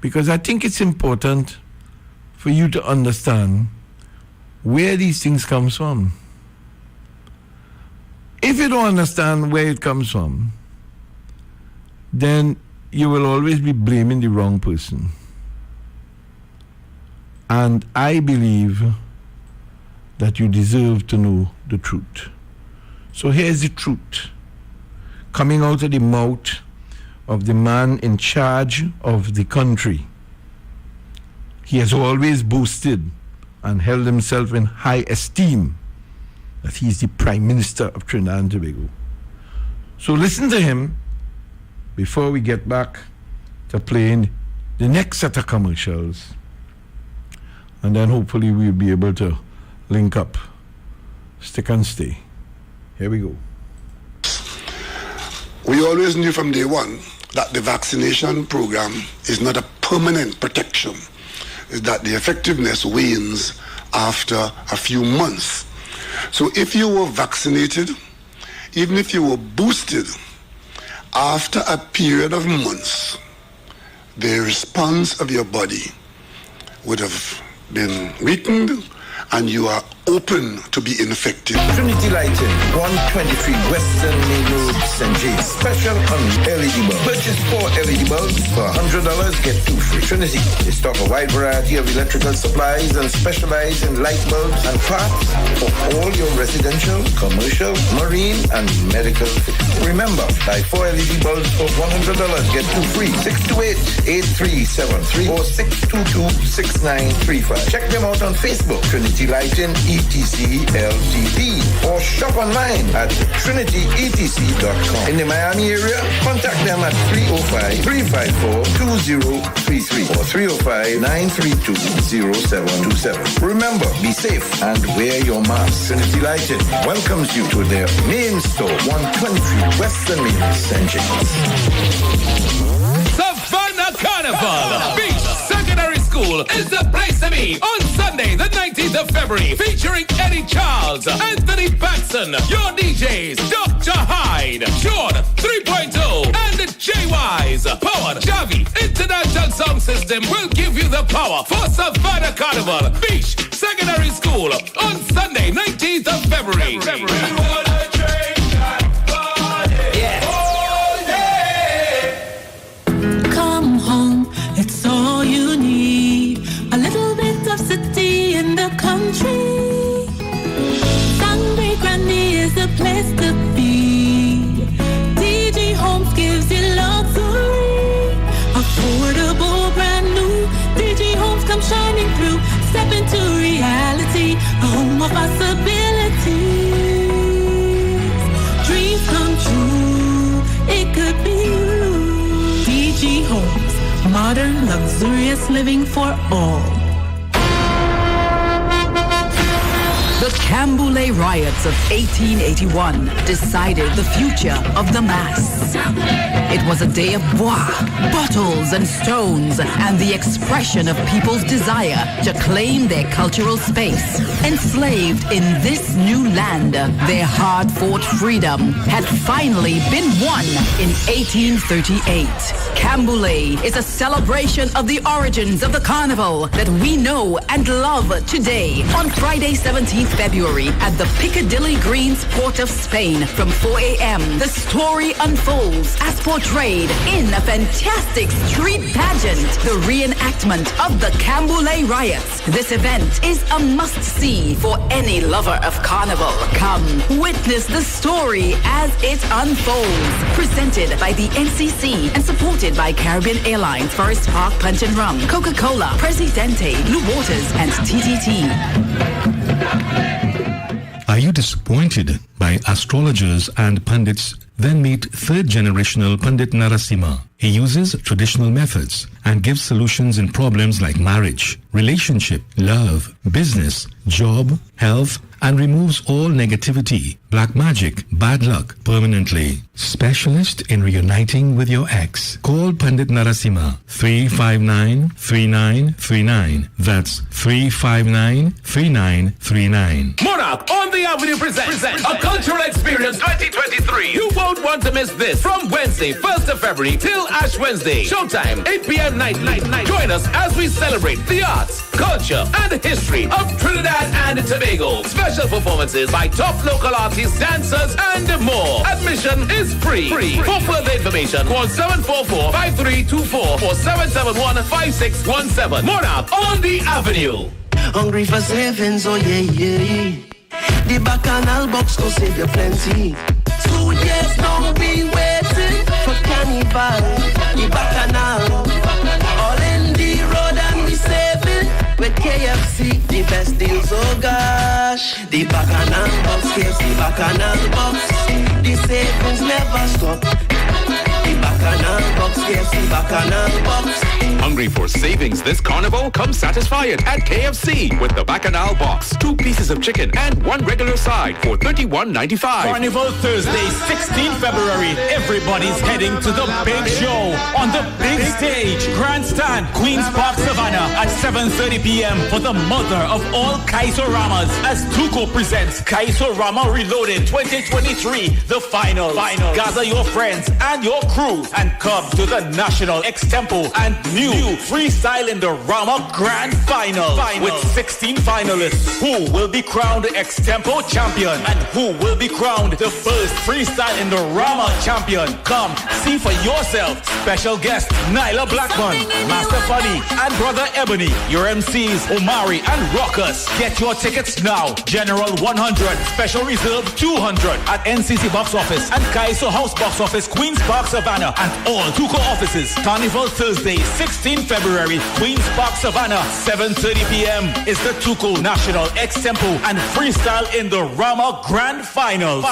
Because I think it's important for you to understand where these things come from. If you don't understand where it comes from, then you will always be blaming the wrong person. And I believe that you deserve to know the truth. So here's the truth coming out of the mouth of the man in charge of the country. He has always boasted and held himself in high esteem that he's the Prime Minister of Trinidad and Tobago. So listen to him before we get back to playing the next set of commercials. And then hopefully we'll be able to link up. Stick and stay. Here we go. We always knew from day one that the vaccination program is not a permanent protection. Is that the effectiveness wanes after a few months. So if you were vaccinated, even if you were boosted, after a period of months, the response of your body would have been weakened and you are open to be ineffective. Trinity Lighting, 123 Western Main Road, St. James. Special on LED bulbs. Purchase 4 LED bulbs for $100, get 2 free. Trinity, they stock a wide variety of electrical supplies and specialize in light bulbs and parts for all your residential, commercial, marine, and medical fittings. Remember, buy 4 LED bulbs for $100, get 2 free. 628-8373 or 622-6935. Check them out on Facebook, Trinity Lighting ETC LTD, or shop online at trinityetc.com. In the Miami area, contact them at 305-354-2033 or 305-932-0727. Remember, be safe and wear your mask. Trinity Lighting welcomes you to their main store, 123 Western Main, St. James. Savannah Carnival Beach Secondary School is the place to be on Sunday, the 19th of February, featuring Eddie Charles, Anthony Paxson, your DJs, Dr. Hyde, Sean 3.0, and J-Wise. Powered Javi International Sound System will give you the power for Savannah Carnival Beach Secondary School on Sunday, 19th of February. Come home, it's all you need. A little bit of city in the country. Sangre Grande is the place to be. DG Homes gives you luxury. Affordable, brand new. DG Homes come shining through. Step into reality, a home of possibilities. Dreams come true, it could be you. DG Homes, modern, luxurious living for all. The Camboulet riots of 1881 decided the future of the mass. It was a day of bois, bottles and stones, and the expression of people's desire to claim their cultural space. Enslaved in this new land, their hard-fought freedom had finally been won in 1838. Camboulet is a celebration of the origins of the carnival that we know and love today. On Friday, 17th February, at the Piccadilly Greens Port of Spain, from 4 a.m., the story unfolds as portrayed in a fantastic street pageant, the reenactment of the Camboulet riots. This event is a must-see for any lover of carnival. Come, witness the story as it unfolds. Presented by the NCC and supported by Caribbean Airlines, Forest Park Punch and Rum, Coca-Cola, Presidente, Blue Waters, and TTT. Are you disappointed by astrologers and pundits? Then meet third-generational Pandit Narasimha. He uses traditional methods and gives solutions in problems like marriage, relationship, love, business, job, health, and removes all negativity, black magic, bad luck permanently. Specialist in reuniting with your ex. Call Pandit Narasimha 359-3939. That's 359-3939. Monarch on the Avenue presents a cultural experience 2023. You won't want to miss this. From Wednesday, 1st of February till Ash Wednesday. Showtime, 8 p.m. night. Join us as we celebrate the arts, culture, and history of Trinidad and Tobago. Special performances by top local artists, dancers, and more. Admission is free. For further information, call 744-5324 or 771-5617. Monarch on the Avenue. Hungry for savings, oh yeah. The Bacchanal box go save you plenty. 2 years now we waiting for Carnival. The Bacchanal, all in the road and we saving with KFC. The best deals, oh gosh. The Bacchanal box, KFC Bacchanal box. The savings never stop. The Bacchanal box, KFC Bacchanal box. Hungry for savings this carnival? Come satisfy it at KFC with the Bacchanal box. 2 pieces of chicken and 1 regular side for $31.95. Carnival Thursday, 16 February. Everybody's heading to the big show on the big stage. Grandstand, Queen's Park, Savannah at 7:30 p.m. for the mother of all Kaisoramas as Tuco presents Kaisorama Reloaded 2023, the final. Gather your friends and your crew and come to the the National Extempo and new Freestyle in the Rama Grand Final with 16 finalists who will be crowned Extempo champion and who will be crowned the first Freestyle in the Rama champion. Come see for yourself. Special guest Nyla Blackman, Master Funny, and Brother Ebony. Your MCs Omari and Rockers. Get your tickets now. General 100, Special Reserve 200 at NCC Box Office and Kaiso House Box Office, Queen's Park, Savannah, and all Tuco offices. Carnival Thursday, 16 February, Queen's Park, Savannah, 7:30 p.m. is the Tuco National Extempo and Freestyle in the Rama Grand Finals.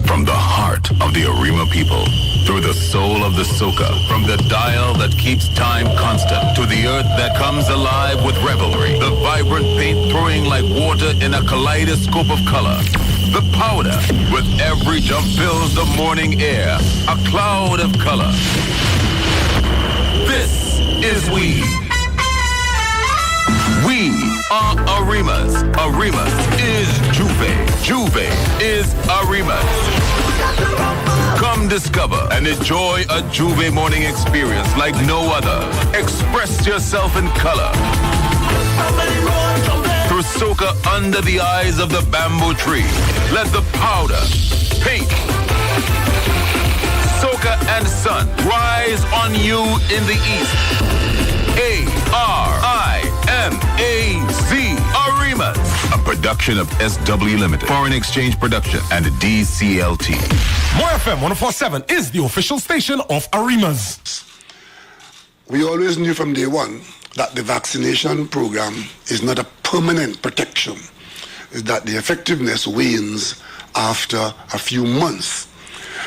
From the heart of the Arima people, through the soul of the soca, from the dial that keeps time constant, to the earth that comes alive with revelry, the vibrant paint throwing like water in a kaleidoscope of color. The powder, with every jump fills the morning air, a cloud of color. This is we. We are Arimas. Arimas is Juve. Juve is Arimas. Come discover and enjoy a Juve morning experience like no other. Express yourself in color. Through soca under the eyes of the bamboo tree. Let the powder, paint, soca and sun rise on you in the east. A-R-I-M-A-Z, Arimas. A production of SW Limited, Foreign Exchange Production, and DCLT. Morefm 104.7 is the official station of Arimas. We always knew from day one that the vaccination program is not a permanent protection. Is that the effectiveness wanes after a few months.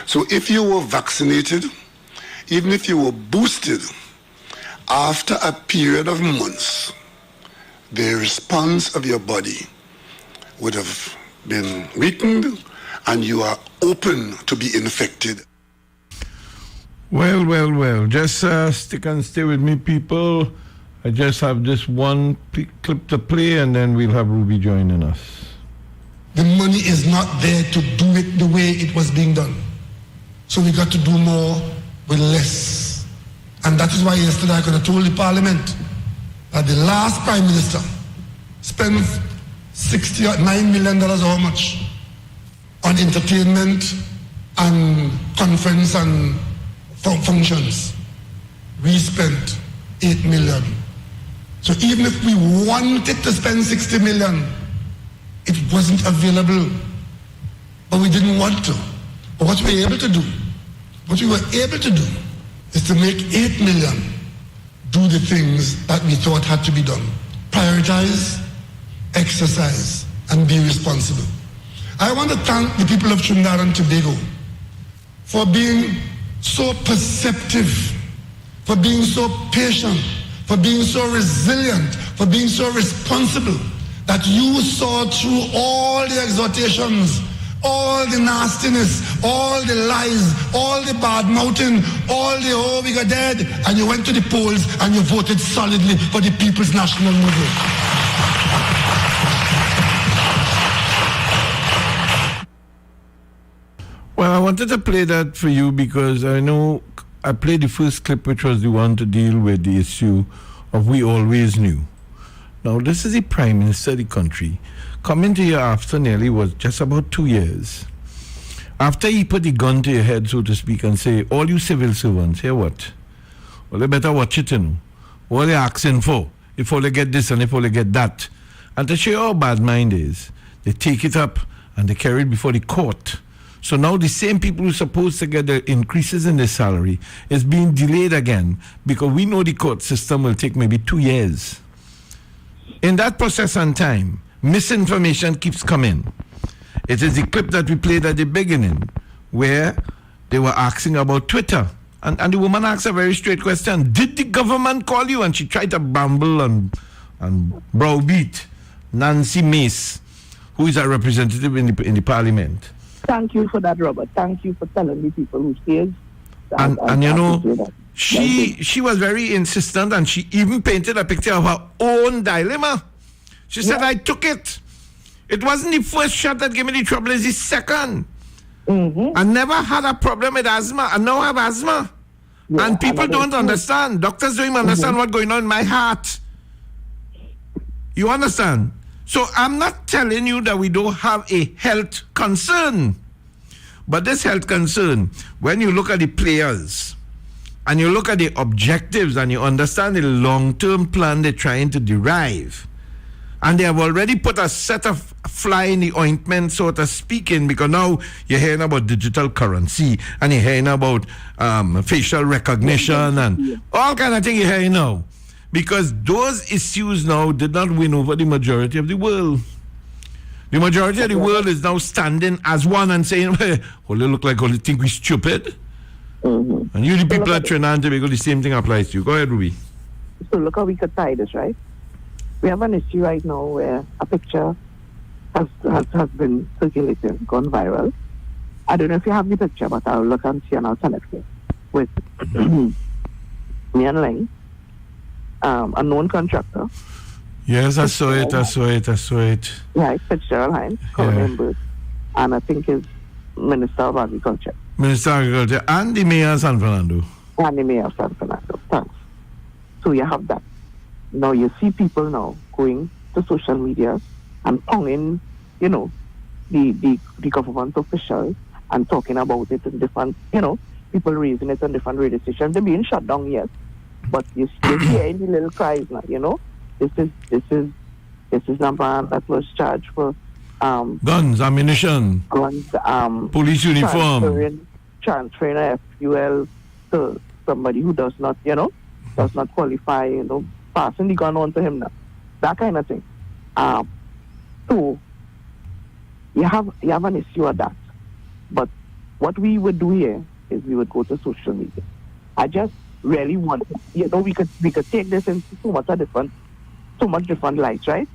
So if you were vaccinated, even if you were boosted, after a period of months, the response of your body would have been weakened and you are open to be infected. Well. Just stick and stay with me, people. I just have this one clip to play and then we'll have Ruby joining us. The money is not there to do it the way it was being done. So we got to do more with less. And that is why yesterday I could have told the Parliament that the last Prime Minister spent $69 million or how much on entertainment and conference and functions. We spent $8 million. So even if we wanted to spend $60 million, it wasn't available. But we didn't want to. But what we were able to do is to make 8 million do the things that we thought had to be done. Prioritize, exercise, and be responsible. I want to thank the people of Trinidad and Tobago for being so perceptive, for being so patient, for being so resilient, for being so responsible, that you saw through all the exhortations, all the nastiness, all the lies, all the bad mouthing, all the oh we got dead, and you went to the polls and you voted solidly for the People's National Movement. Well, I wanted to play that for you because I know I played the first clip, which was the one to deal with the issue of we always knew. Now, this is the Prime Minister of the country coming to you after nearly was just about 2 years. After he put the gun to your head, so to speak, and say, all you civil servants, hear what? Well, they better watch it, you know. What they're asking for, if all they get this and if all they get that. And to show you how bad mind is, they take it up and they carry it before the court. So now the same people who are supposed to get the increases in their salary is being delayed again because we know the court system will take maybe 2 years. In that process and time, misinformation keeps coming. It is the clip that we played at the beginning where they were asking about Twitter. And the woman asked a very straight question. Did the government call you? And she tried to bamble and browbeat Nancy Mace, who is a representative in the parliament. Thank you for that, Robert. Thank you for telling the people who stays. And you know, she was very insistent and she even painted a picture of her own dilemma. She said, I took it. It wasn't the first shot that gave me the trouble, it's the second. I never had a problem with asthma. I now have asthma. Yeah, and people don't understand. Doctors don't even understand what's going on in my heart. You understand? So I'm not telling you that we don't have a health concern. But this health concern, when you look at the players and you look at the objectives and you understand the long-term plan they're trying to derive, and they have already put a set of fly in the ointment, so to speaking, because now you're hearing about digital currency and you're hearing about facial recognition and all kind of things you're hearing now. Because those issues now did not win over the majority of the world. The majority of the world is now standing as one and saying, well, they look like they think we're stupid. And you, the people at Trinidad and Tobago, the same thing applies to you. Go ahead, Ruby. So look how we could tie this, right? We have an issue right now where a picture has been circulating, gone viral. I don't know if you have the picture, but I'll look and see and I'll send it to you. With me and Ling, a known contractor. Yes, I saw it. Right, Fitzgerald Hines, Colin Bird, and I think is Minister of Agriculture. Minister of Agriculture and the Mayor of San Fernando. And the Mayor of San Fernando, thanks. So you have that. Now you see people now going to social media and ponging, the government officials and talking about it in different, people raising it on different radio stations. They're being shut down, yes. But you still hear the little cries now, This is number that was charged for guns, ammunition, police uniform, transferring a FUL to somebody who does not qualify, passing the gun on to him now. That kind of thing. So you have an issue with that. But what we would do here is we would go to social media. I just really want, we could take this into so much different lights, right?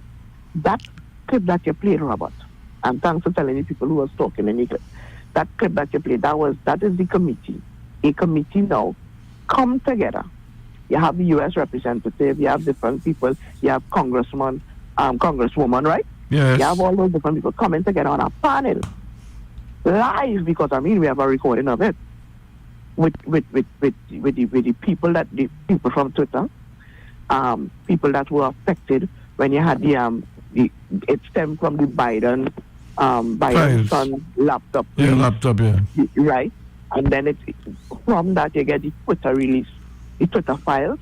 That clip that you played, Robert, and thanks for telling the people who was talking in the that clip that you played, that is the committee. A committee now come together. You have the U.S. representative, you have different people, you have congressman, congresswoman, right? Yes. You have all those different people coming together on a panel live, because we have a recording of it with the people from Twitter, people that were affected when you had it stemmed from the Biden's son laptop. Yeah, laptop, yeah. Right, and then from that you get the Twitter release, the Twitter files,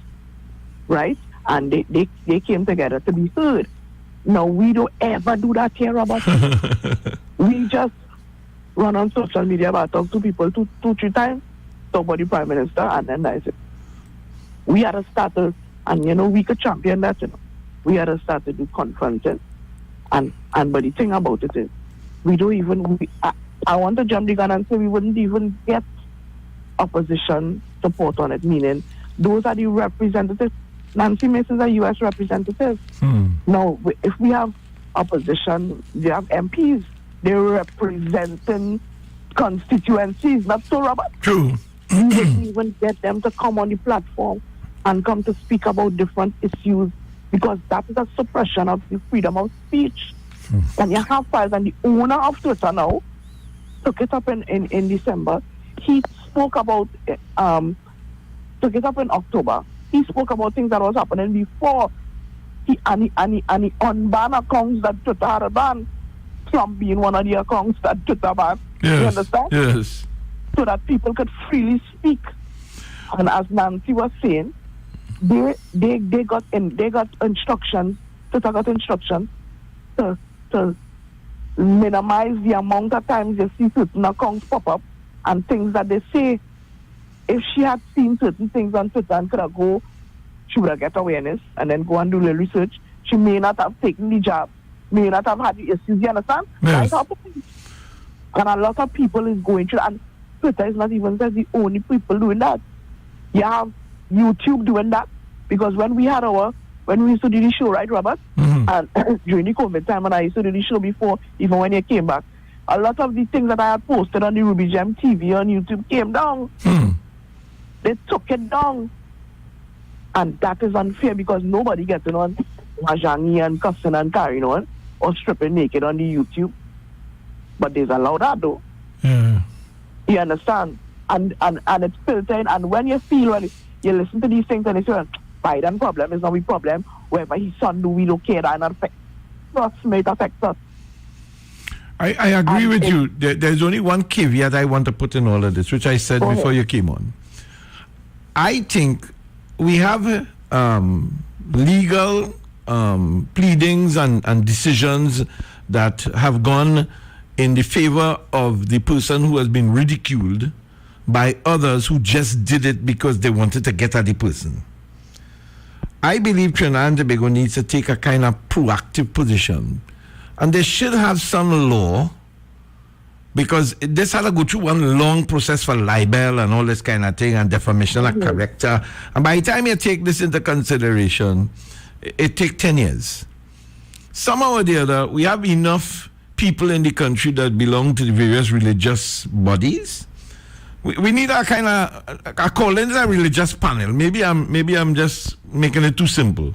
right, and they came together to be heard. Now we don't ever do that here, Robert. We just run on social media about talk to people two, 3 times, talk about the Prime Minister, and then that's it. We had to start and we could champion that, We had to start to do confronting. And but the thing about it is, we don't even, I want to jump the gun and say we wouldn't even get opposition support on it, meaning those are the representatives. Nancy Mace is a U.S. representative. Now, if we have opposition, they have MPs. They're representing constituencies, not so, Robert. True. We wouldn't even get them to come on the platform and come to speak about different issues, because that is a suppression of the freedom of speech. And you have files, and the owner of Twitter now took it up in December. He spoke about took it up in October. He spoke about things that was happening before. He unbanned accounts that Twitter had banned from being one of the accounts that Twitter banned. Yes. You understand? Yes. So that people could freely speak. And as Nancy was saying, they got instructions. Twitter got instructions to minimize the amount of times you see certain accounts pop up and things that they say. If she had seen certain things on Twitter and could have she would have get awareness and then go and do a little research. She may not have taken the job, may not have had the issues, you understand? Yes. And a lot of people is going through, and Twitter is not even the only people doing that. You have YouTube doing that, because when we used to do the show, right, Robert? And during the COVID time, and I used to do the show before, even when you came back, a lot of the things that I had posted on the Ruby Gem TV on YouTube came down. They took it down. And that is unfair, because nobody getting on Majangi and cussing and carrying on or stripping naked on the YouTube. But there's allowed that, though. Yeah. You understand? and it's filtering. And when you listen to these things and you say, Biden problem is not a problem. Wherever his son do, we don't care and affect us, it affects us. I agree with you. There's only one caveat I want to put in all of this, which I said before you came on. I think we have legal pleadings and decisions that have gone in the favor of the person who has been ridiculed by others who just did it because they wanted to get at the person. I believe Trinidad and Tobago needs to take a kind of proactive position. And they should have some law, because this had to go through one long process for libel and all this kind of thing and defamation of character. And by the time you take this into consideration, it takes 10 years. Somehow or the other, we have enough people in the country that belong to the various religious bodies. We need a kind of, I call it a religious panel. Maybe I'm just making it too simple.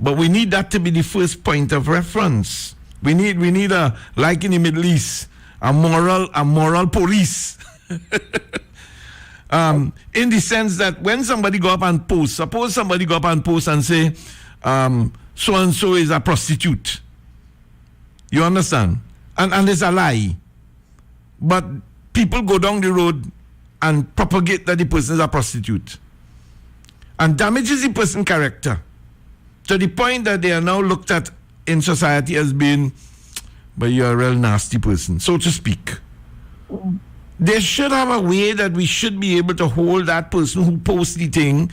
But we need that to be the first point of reference. We need a, like in the Middle East, a moral police. In the sense that when somebody go up and post, suppose somebody go up and post and say, so-and-so is a prostitute. You understand? And it's a lie. But people go down the road and propagate that the person is a prostitute. And damages the person's character to the point that they are now looked at in society as being, but you're a real nasty person, so to speak. They should have a way that we should be able to hold that person who posts the thing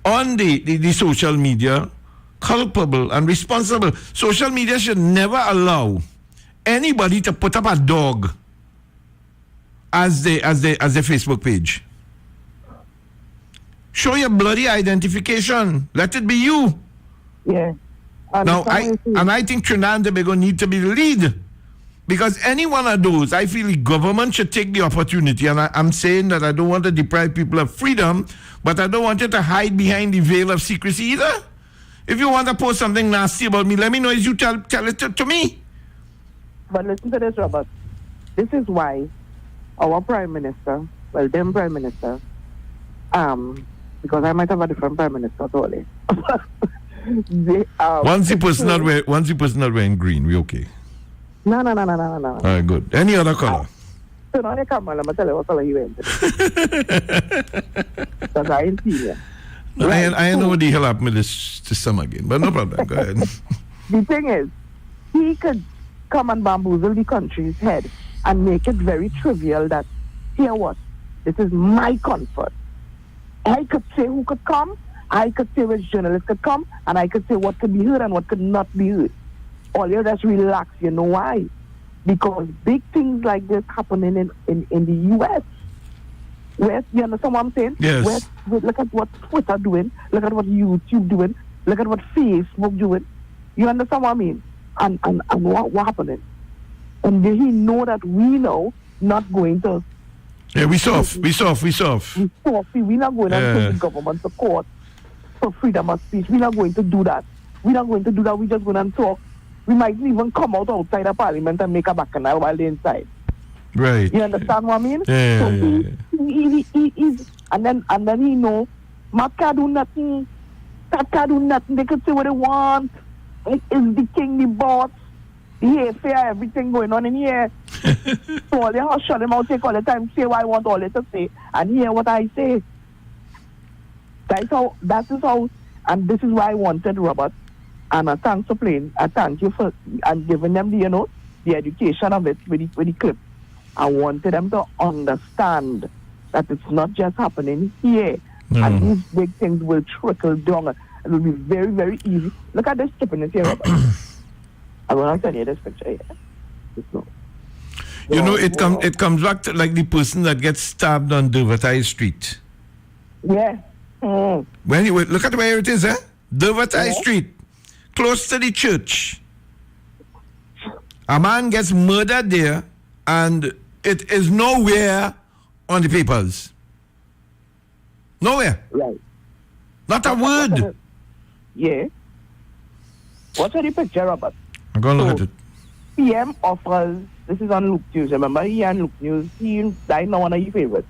on the social media culpable and responsible. Social media should never allow anybody to put up a dog as their Facebook page. Show your bloody identification. Let it be you. Yeah. Now, I think Trinidad and Tobago need to be the lead, because any one of those, I feel the government should take the opportunity, and I'm saying that I don't want to deprive people of freedom, but I don't want you to hide behind the veil of secrecy either. If you want to post something nasty about me, let me know as you tell it to me. But listen to this, Robert. This is why our Prime Minister, them Prime Minister, because I might have a different Prime Minister totally. Once the person not wearing green, we okay. No. All right, good. Any other color? So now you come, I'm going to tell you what color he went. Because I ain't seen it. I know what the hell happened with this summer again, but no problem. Go ahead. The thing is, he could come and bamboozle the country's head and make it very trivial that, here what, this is my comfort. I could say who could come, I could say which journalist could come, and I could say what could be heard and what could not be heard. All you just relax. You know why? Because big things like this happening in the U.S. Where, you understand what I'm saying? Yes. Where, look at what Twitter doing. Look at what YouTube doing. Look at what Facebook doing. You understand what I mean? And what happening? And he know that we know not going to. Yeah, we soft. We're not going to take the government to court for freedom of speech. We're not going to do that. We're just going to talk. We might even come out outside the parliament and make a bacchanal while they're inside. Right. You understand what I mean? Yeah, so yeah. And then he know, Matt can't do nothing. That can't do nothing. They can say what they want. It is the king, the boss. The fair, everything going on in here. So all they have shut him out, take all the time, say what I want all they to say, and hear what I say. That is how, and this is why I wanted Robert. And thanks for playing. I thank you for and giving them the education of it with the clip. I wanted them to understand that it's not just happening here. And these big things will trickle down. It will be very, very easy. Look at this stripping it here, Robert. I'm going to send you this picture here. You know, it comes back to like the person that gets stabbed on Dervatay Street. Yeah. When you look at where it is, Dervatay Street, close to the church. A man gets murdered there, and it is nowhere on the papers. Nowhere. Right. Not a word. Yeah. What's the picture, Robert? I'm going to look at it. PM offers, this is on Luke News, remember? He on Luke News, he died now one of your favorites.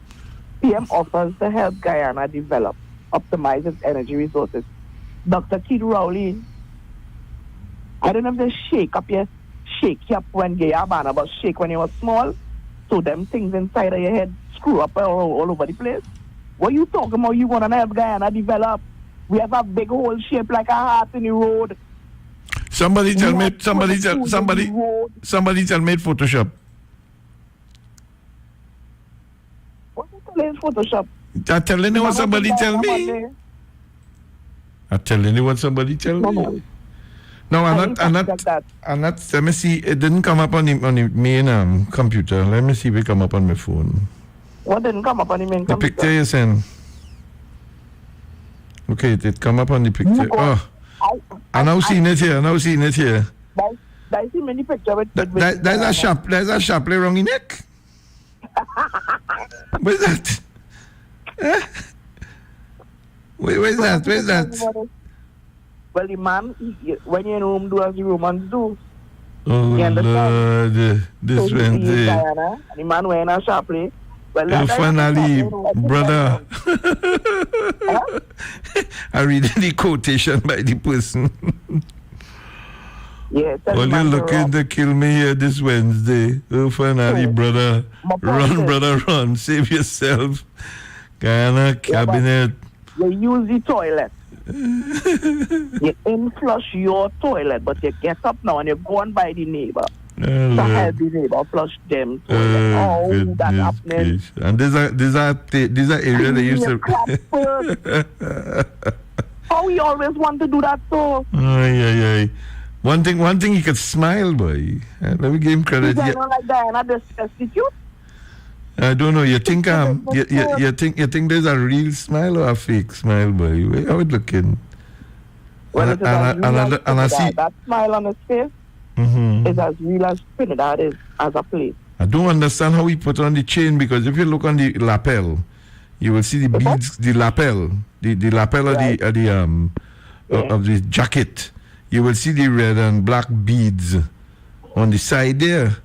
PM offers to help Guyana develop, optimize its energy resources. Dr. Keith Rowley, I don't know if they shake you up when you are born, but shake when you were small. So them things inside of your head screw up all over the place. What you talking about? You want to help Guyana develop? We have a big hole shaped like a heart in the road. Somebody tell me it Photoshop. What's it Photoshop? I'm telling you what somebody tell me. I'm telling you what somebody tell me. No, I'm not. Let me see. It didn't come up on the main computer. Let me see if it come up on my phone. What didn't come up on the main computer? The picture you sent. Okay, it come up on the picture. I now seen it here. I see many pictures. There's a sharp around the neck. Where's that? Where's that? Well, the man, when you're in room, do as the Romans do. Oh, Lord. This Wednesday. The man wearing a sharp plate. Well, finally, brother. I read the quotation by the person. Yeah, well, you're looking to kill me here this Wednesday. Oh, finally, brother. Run, brother, run. Save yourself. Guyana cabinet. You use the toilet. You flush your toilet, but you get up now and you go on by the neighbor. To help the neighbor flush them. That happens. And these are areas they used to. How we always want to do that so? One thing he could smile, boy. Let me give him credit. You don't like Diana destitute? I don't know. You think you think there's a real smile or a fake smile, boy? How it looking? Well, and I see that smile on his face is as real as Trinidad is as a place. I don't understand how he put on the chain, because if you look on the lapel, you will see the beads, the lapel right. of the jacket. You will see the red and black beads on the side there.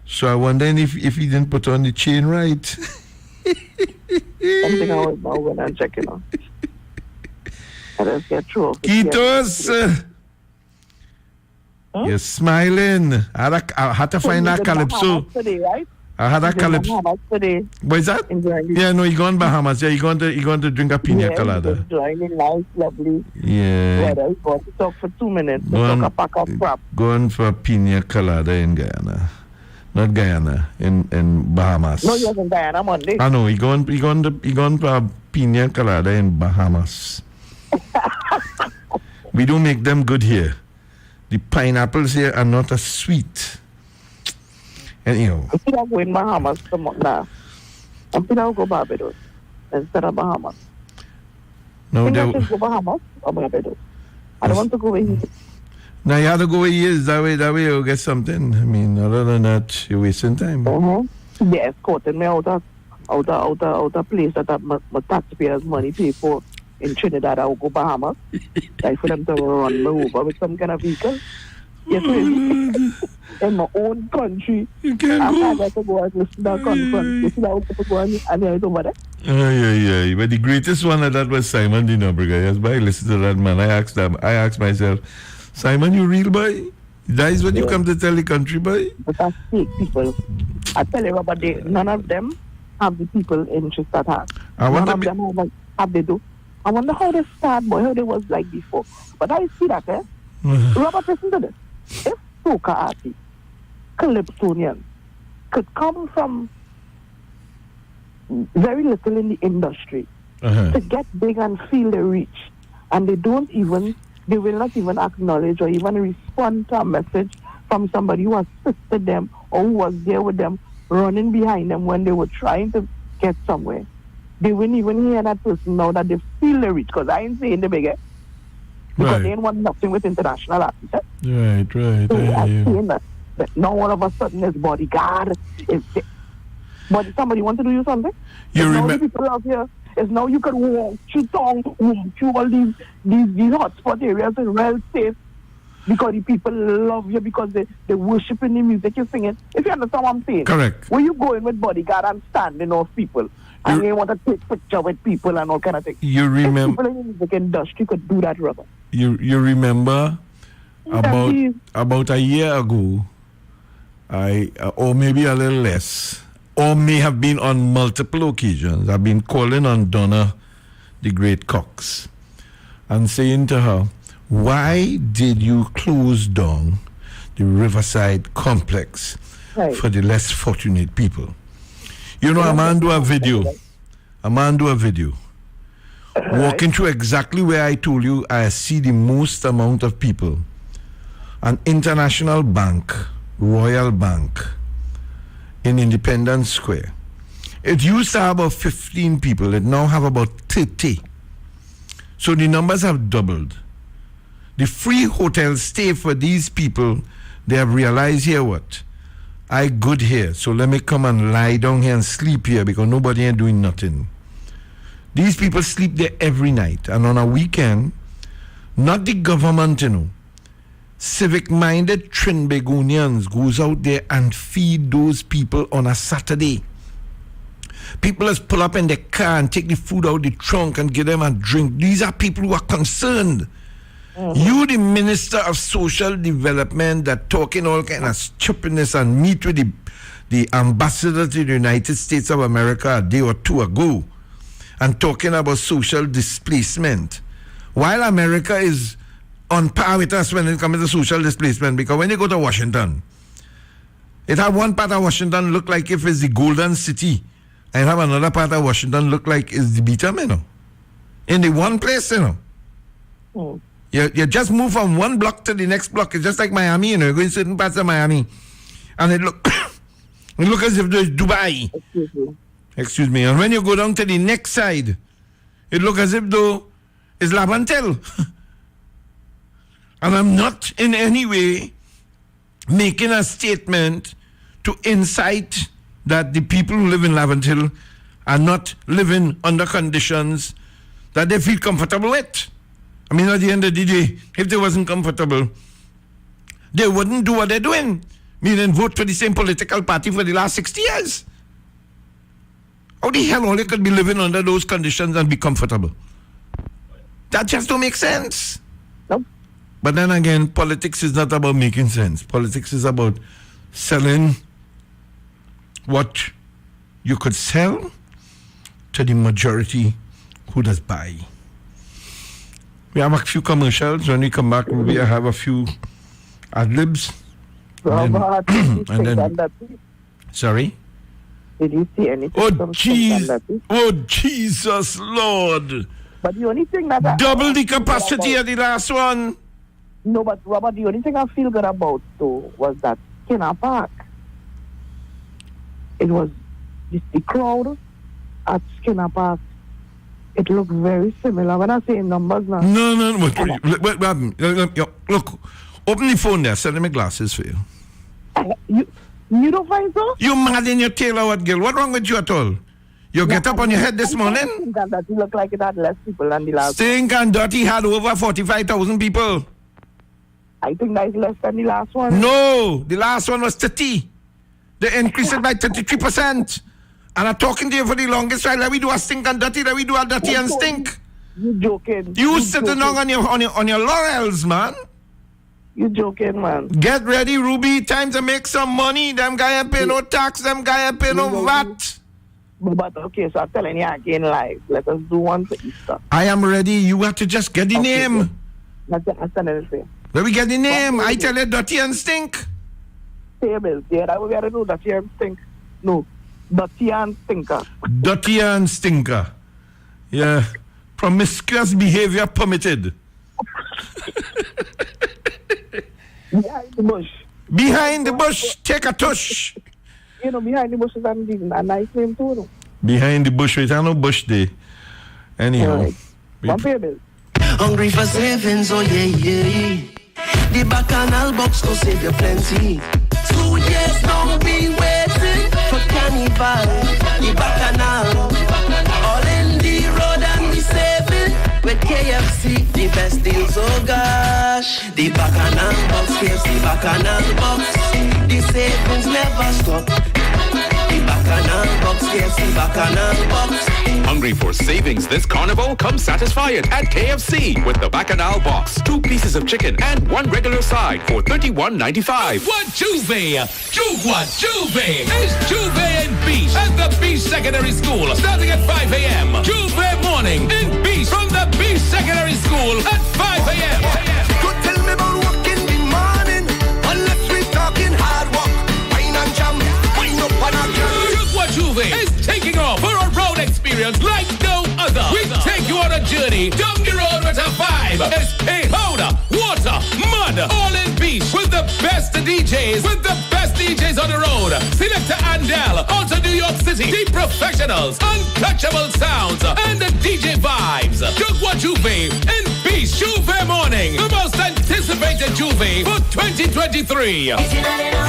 So I wonder if he didn't put on the chain right. Something I was now when I'm checking on. I just get through. Kitos! You're smiling. I had to find that calypso. Today, right? I had that calypso. What is that? Yeah, no, you're going Bahamas. Yeah, you're going to drink a pina colada. Enjoying nice, lovely. Yeah. Weather. Going to talk for 2 minutes. Talk a pack of crap. Going for a pina colada in Guyana. Not Guyana, in Bahamas. No, you're in Guyana Monday. I know, he going for a pina colada in Bahamas. We don't make them good here. The pineapples here are not as sweet. Anyhow. I think I'll go in Bahamas now. I think I'll go Barbados instead of Bahamas. No, I should go Bahamas or Barbados. I don't want to go where he is. Now you have to go where he is. That way you'll get something. I mean, other than that, you're wasting time. They escorted me out of place that my taxpayers' money pay for in Trinidad. I'll go Bahamas. Like for them to run me over with some kind of vehicle. Yes, in my own country. You can't go. I got to go and listen to that conference. You see that I want to go and it's over there. Yeah. But the greatest one of that was Simon Dinobriga. Yes, but I listened to that man. I asked myself, Simon, you real boy? That is when you come to tell the country, boy? But that's fake people. I tell you, but none of them have the people interest at heart. None of them have they do. I wonder how they start, boy, how they was like before. But I see that, Robert, listen to this. If soca artists, calypsonians, could come from very little in the industry to get big and feel the reach, and they will not even acknowledge or even respond to a message from somebody who assisted them or who was there with them, running behind them when they were trying to get somewhere. They wouldn't even hear that person now that they feel the reach, because I ain't saying the bigger. Because they ain't want nothing with international artists. Right. So I'm saying that now all of a sudden it's bodyguard. But somebody want to do you something? You remember people out here. Is now you can walk through town, through all these hotspot areas and well safe, because the people love you, because they worship in the music you're singing. If you understand what I'm saying. Correct. Where you going with bodyguard and standing off people And they want to take picture with people and all kind of things. You remember? People in the music industry could do that, Robert. You remember about a year ago, or maybe a little less, or may have been on multiple occasions, I've been calling on Donna, the great Cox, and saying to her, why did you close down the Riverside complex for the less fortunate people? You know, a man do a video. Walking through exactly where I told you I see the most amount of people. An international bank, Royal Bank, in Independence Square. It used to have about 15 people. It now have about 30. So the numbers have doubled. The free hotel stay for these people, they have realized here what? I good here, so let me come and lie down here and sleep here because nobody ain't doing nothing. These people sleep there every night, and on a weekend, not the government, you know, civic-minded Trinbagonians goes out there and feed those people on a Saturday. People just pull up in their car and take the food out the trunk and give them a drink. These are people who are concerned. You, the Minister of Social Development, that talking all kind of stupidness and meet with the ambassador to the United States of America a day or two ago and talking about social displacement, while America is on par with us when it comes to social displacement, because when you go to Washington, it have one part of Washington look like if it's the Golden City, and have another part of Washington look like it's the Beacham, you know. In the one place, you know. You just move from one block to the next block. It's just like Miami, you know. You go in certain parts of Miami, and it look as if there's Dubai. Excuse me. And when you go down to the next side, it look as if though it's Labantel. And I'm not in any way making a statement to incite that the people who live in Laventille are not living under conditions that they feel comfortable with. I mean, at the end of the day, if they wasn't comfortable, they wouldn't do what they're doing. Meaning vote for the same political party for the last 60 years. How the hell all they could be living under those conditions and be comfortable? That just don't make sense. Nope. But then again, politics is not about making sense. Politics is about selling what you could sell to the majority who does buy. We have a few commercials. When we come back, maybe I have a few ad-libs. Sorry? Did you see anything? Oh, Jesus, Lord. But the only thing that... Double the capacity of the last one. No, but Robert, the only thing I feel good about, though, was that Skinner Park. It was the crowd at Skinner Park. It looked very similar. When I say numbers now... No. Wait, look, open the phone there. Send me glasses for you. You don't find so? You mad in your tail or what, girl? What wrong with you at all? You get up on your head this morning? That you look like it had less people than the last Stink and Dirty had over 45,000 people. I think that is less than the last one. No, the last one was 30. They increased it by 33%. And I'm talking to you for the longest while. Let me do a stink and dirty. Let me do a dirty and stink. You joking? You sitting down on your laurels, man. You joking, man? Get ready, Ruby. Time to make some money. Them guy ain't pay no tax. Them guy ain't pay no VAT. But okay, so I'm telling you again live. Let us do one for Easter. I am ready. You have to just get the name. That's it. Let me get the name. I tell you, dirty and stink. Tables. Yeah, that we gotta do dirty and stink. No. Dirty and stinker. Dirty and stinker. Yeah. Promiscuous behavior permitted. Behind the bush. Behind the bush. Take a tush. You know, behind the bush is a nice name too. No? Behind the bush. Wait, I know bush day. Anyhow. Right. Hungry for savings, oh yeah. The bacchanal box go save you plenty. 2 years now we waiting for carnival. The bacchanal, all in the road and we saving with KFC. The best deals, oh gosh. The bacchanal box, yes, the bacchanal box. The savings never stop. The bacchanal box, yes, the bacchanal box. Hungry for savings this carnival? Come satisfy it at KFC with the Bacchanal box. 2 pieces of chicken and 1 regular side for $31.95. What Juve? What Juve? It's Juve and Beach at the Beach Secondary School starting at 5 a.m. Juve morning in Beach from the Beach Secondary School at 5 a.m. Go tell me about work in the morning, unless we talking hard work. Wine and jam, wine up on a girl. What Juve is taking off for a road experience like no other. We take you on a journey down the road with a vibe. It's a powder, water, mud, all in Beach with the best DJs, on the road. Selector Andel, also New York City, the professionals, untouchable sounds, and the DJ vibes. What Juve in Beach Juve morning, the most anticipated Juve for 2023.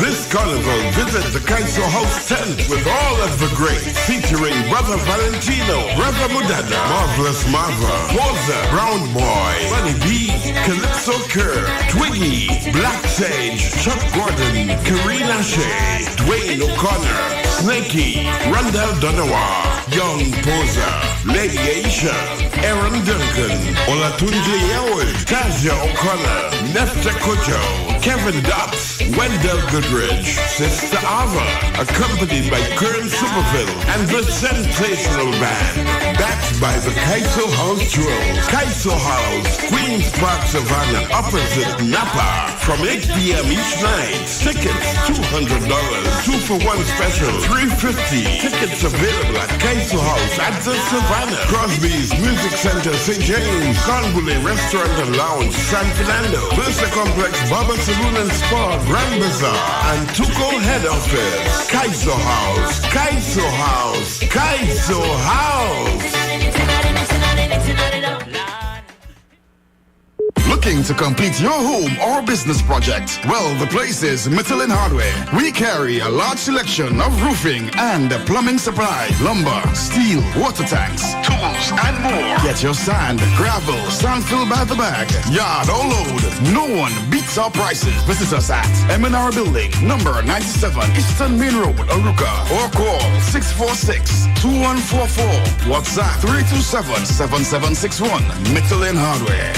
This carnival, visit the Kaiso House tent with all of the greats, featuring Brother Valentino, Brother Mudada, Marvelous Marva, Forza, Brown Boy, Bunny B, Calypso Kerr, Twiggy, Black Sage, Chuck Gordon, Karina Shea, Dwayne O'Connor, Snakey, Rondell Donawa, Young Poser, Lady Aisha, Aaron Duncan, Olatunji Yoward, Tasia O'Connor, Nesta Kocho, Kevin Dotts, Wendell Goodrich, Sister Ava, accompanied by Kern Superville and the Sensational Band. Backed by the Kaiso House Jewels. Kaiso House, Queen's Park Savannah, opposite Napa, from 8 p.m. each night. Tickets $200, 2-for-1 special $350. Tickets available at Kaiso House at the Savannah, Crosby's Music Center, St. James, Conbule Restaurant and Lounge, San Fernando, Versa Complex, Baba Saloon and Spa, Grand Bazaar, and Tuco Head Office. Kaiso House, Kaiso House, Kaiso House. Looking to complete your home or business project? Well, the place is Michelin Hardware. We carry a large selection of roofing and plumbing supply, lumber, steel, water tanks, tools, and more. Get your sand, gravel, sand filled by the bag, yard or load. No one beats our prices. Visit us at M&R Building, number 97, Eastern Main Road, Aruka, or call 646-2144. WhatsApp 327-7761. Michelin Hardware.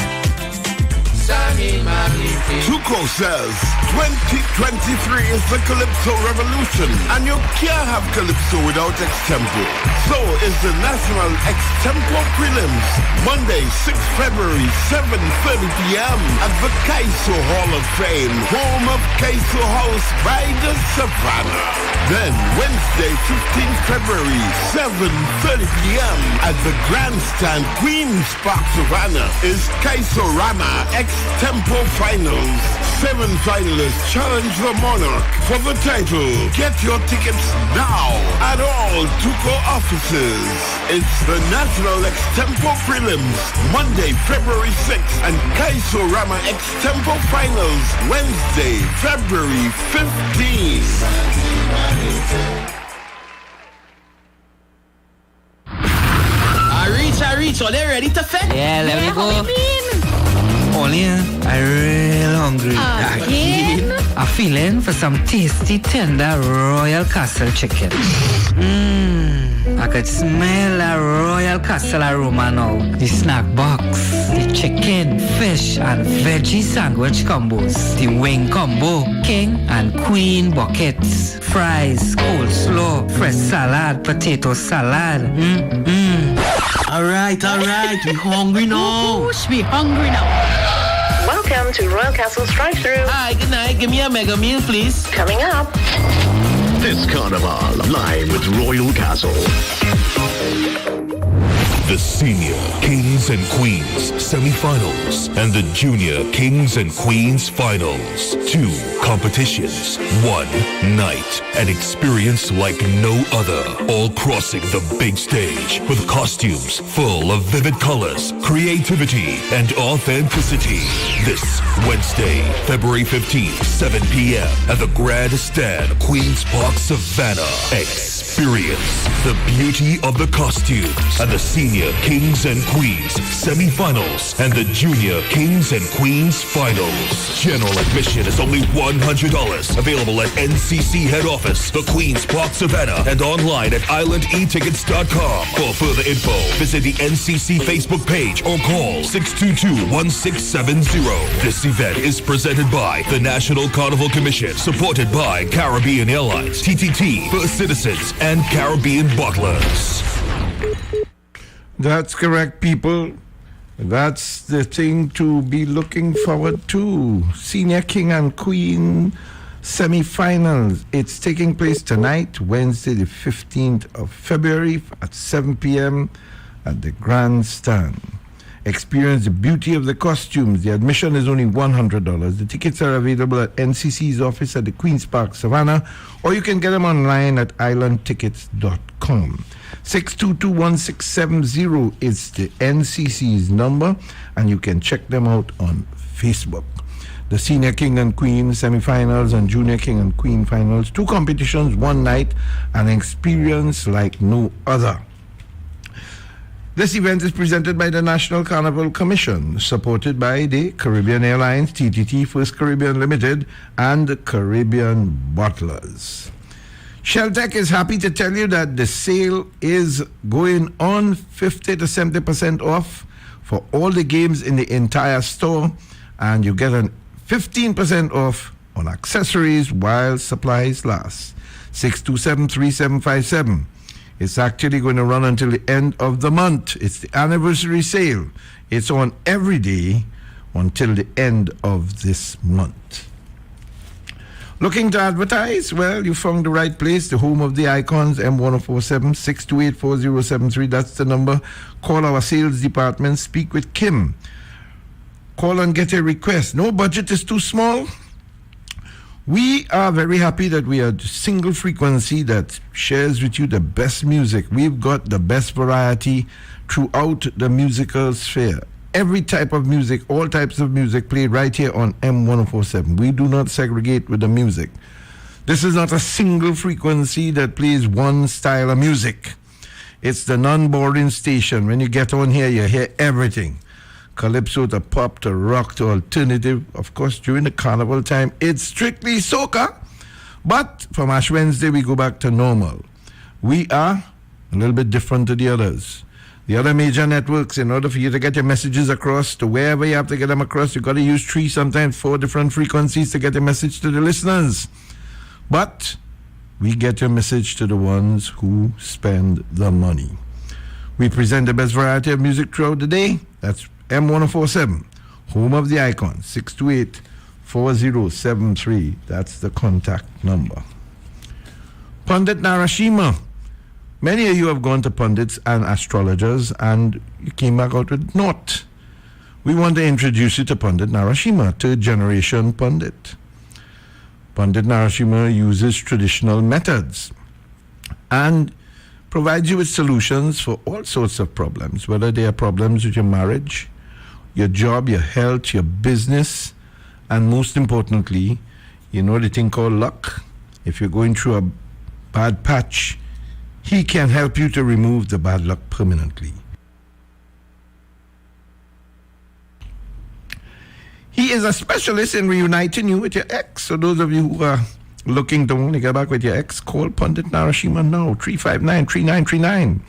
Tuco says 2023 is the Calypso Revolution, and you can't have Calypso without Extempo. So is the National Extempo Prelims, Monday, 6 February, 7:30 p.m. at the Kaiso Hall of Fame, home of Kaiso House by the Savannah. Then Wednesday, 15 February, 7:30 p.m. at the Grandstand Queen's Park Savannah is Kaiso Rama Extempo Finals. 7 finalists challenge the Monarch for the title. Get your tickets now at all Tuco offices. It's the National Extempo Prelims, Monday, February 6th, and Kaiso Rama Extempo Finals, Wednesday, February 15th. I reach. Are they ready to fit? Yeah, let me go. Only I'm real hungry. Again? I'm feeling for some tasty, tender Royal Castle chicken. I could smell a Royal Castle aroma now. The snack box, the chicken, fish, and veggie sandwich combos. The wing combo, king and queen buckets. Fries, coleslaw, fresh salad, potato salad. All right. We hungry now. We hungry now. Welcome to Royal Castle's drive-thru. Hi, good night. Give me a mega meal, please. Coming up. This Carnival, live with Royal Castle. The Senior Kings and Queens semifinals and the Junior Kings and Queens finals. 2 competitions, 1 night, an experience like no other. All crossing the big stage with costumes full of vivid colors, creativity, and authenticity. This Wednesday, February 15th, 7 p.m. at the Grand Stand, Queen's Park, Savannah. Experience the beauty of the costumes and the Senior Kings and Queens semi-finals and the Junior Kings and Queens finals. General admission is only $100. Available at NCC head office, the Queen's Park Savannah, and online at islandetickets.com. For further info, visit the NCC Facebook page or call 622-1670. This event is presented by the National Carnival Commission, supported by Caribbean Airlines, TTT, First Citizens, and Caribbean Bottlers. That's correct, people. That's the thing to be looking forward to. Senior King and Queen semi-finals. It's taking place tonight, Wednesday the 15th of February at 7 p.m. at the Grandstand. Experience the beauty of the costumes. The admission is only $100. The tickets are available at NCC's office at the Queen's Park Savannah, or you can get them online at islandtickets.com. 622-1670 is the NCC's number, and you can check them out on Facebook. The Senior King and Queen semifinals and Junior King and Queen finals, 2 competitions, 1 night, an experience like no other. This event is presented by the National Carnival Commission, supported by the Caribbean Airlines, TTT, First Caribbean Limited, and the Caribbean Bottlers. Sheltec is happy to tell you that the sale is going on 50 to 70% off for all the games in the entire store, and you get a 15% off on accessories while supplies last. 627-3757. It's actually going to run until the end of the month. It's the anniversary sale. It's on every day until the end of this month. Looking to advertise? Well, you found the right place, the home of the icons, M1047 628-4073. That's the number. Call our sales department. Speak with Kim. Call and get a request. No budget is too small. We are very happy that we are a single frequency that shares with you the best music. We've got the best variety throughout the musical sphere. Every type of music, all types of music played right here on M1047. We do not segregate with the music. This is not a single frequency that plays one style of music. It's the non-boring station. When you get on here, you hear everything. Calypso to pop to rock to alternative. Of course, during the carnival time, it's strictly soca. But from Ash Wednesday, we go back to normal. We are a little bit different to the others. The other major networks, in order for you to get your messages across to wherever you have to get them across, you've got to use 3, sometimes 4 different frequencies to get a message to the listeners. But we get your message to the ones who spend the money. We present the best variety of music throughout the day. That's M1047, home of the icon, 628-4073. That's the contact number. Pandit Narashima. Many of you have gone to pundits and astrologers and you came back out with naught. We want to introduce you to Pandit Narashima, 3rd generation Pandit. Pandit Narashima uses traditional methods and provides you with solutions for all sorts of problems, whether they are problems with your marriage, your job, your health, your business, and most importantly, you know the thing called luck. If you're going through a bad patch, he can help you to remove the bad luck permanently. He is a specialist in reuniting you with your ex. So those of you who are looking to only get back with your ex, call Pandit Narashima now, 359-3939.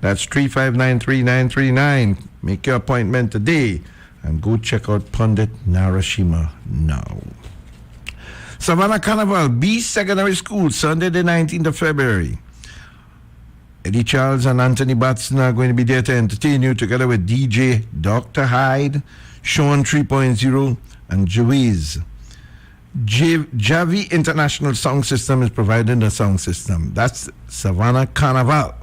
That's 359-3939. Make your appointment today and go check out Pandit Narashima now. Savannah Carnival, B Secondary School, Sunday the 19th of February. Eddie Charles and Anthony Batson are going to be there to entertain you together with DJ Dr. Hyde, Sean 3.0, and Jawiz. Javi International Sound System is providing the sound system. That's Savannah Carnival,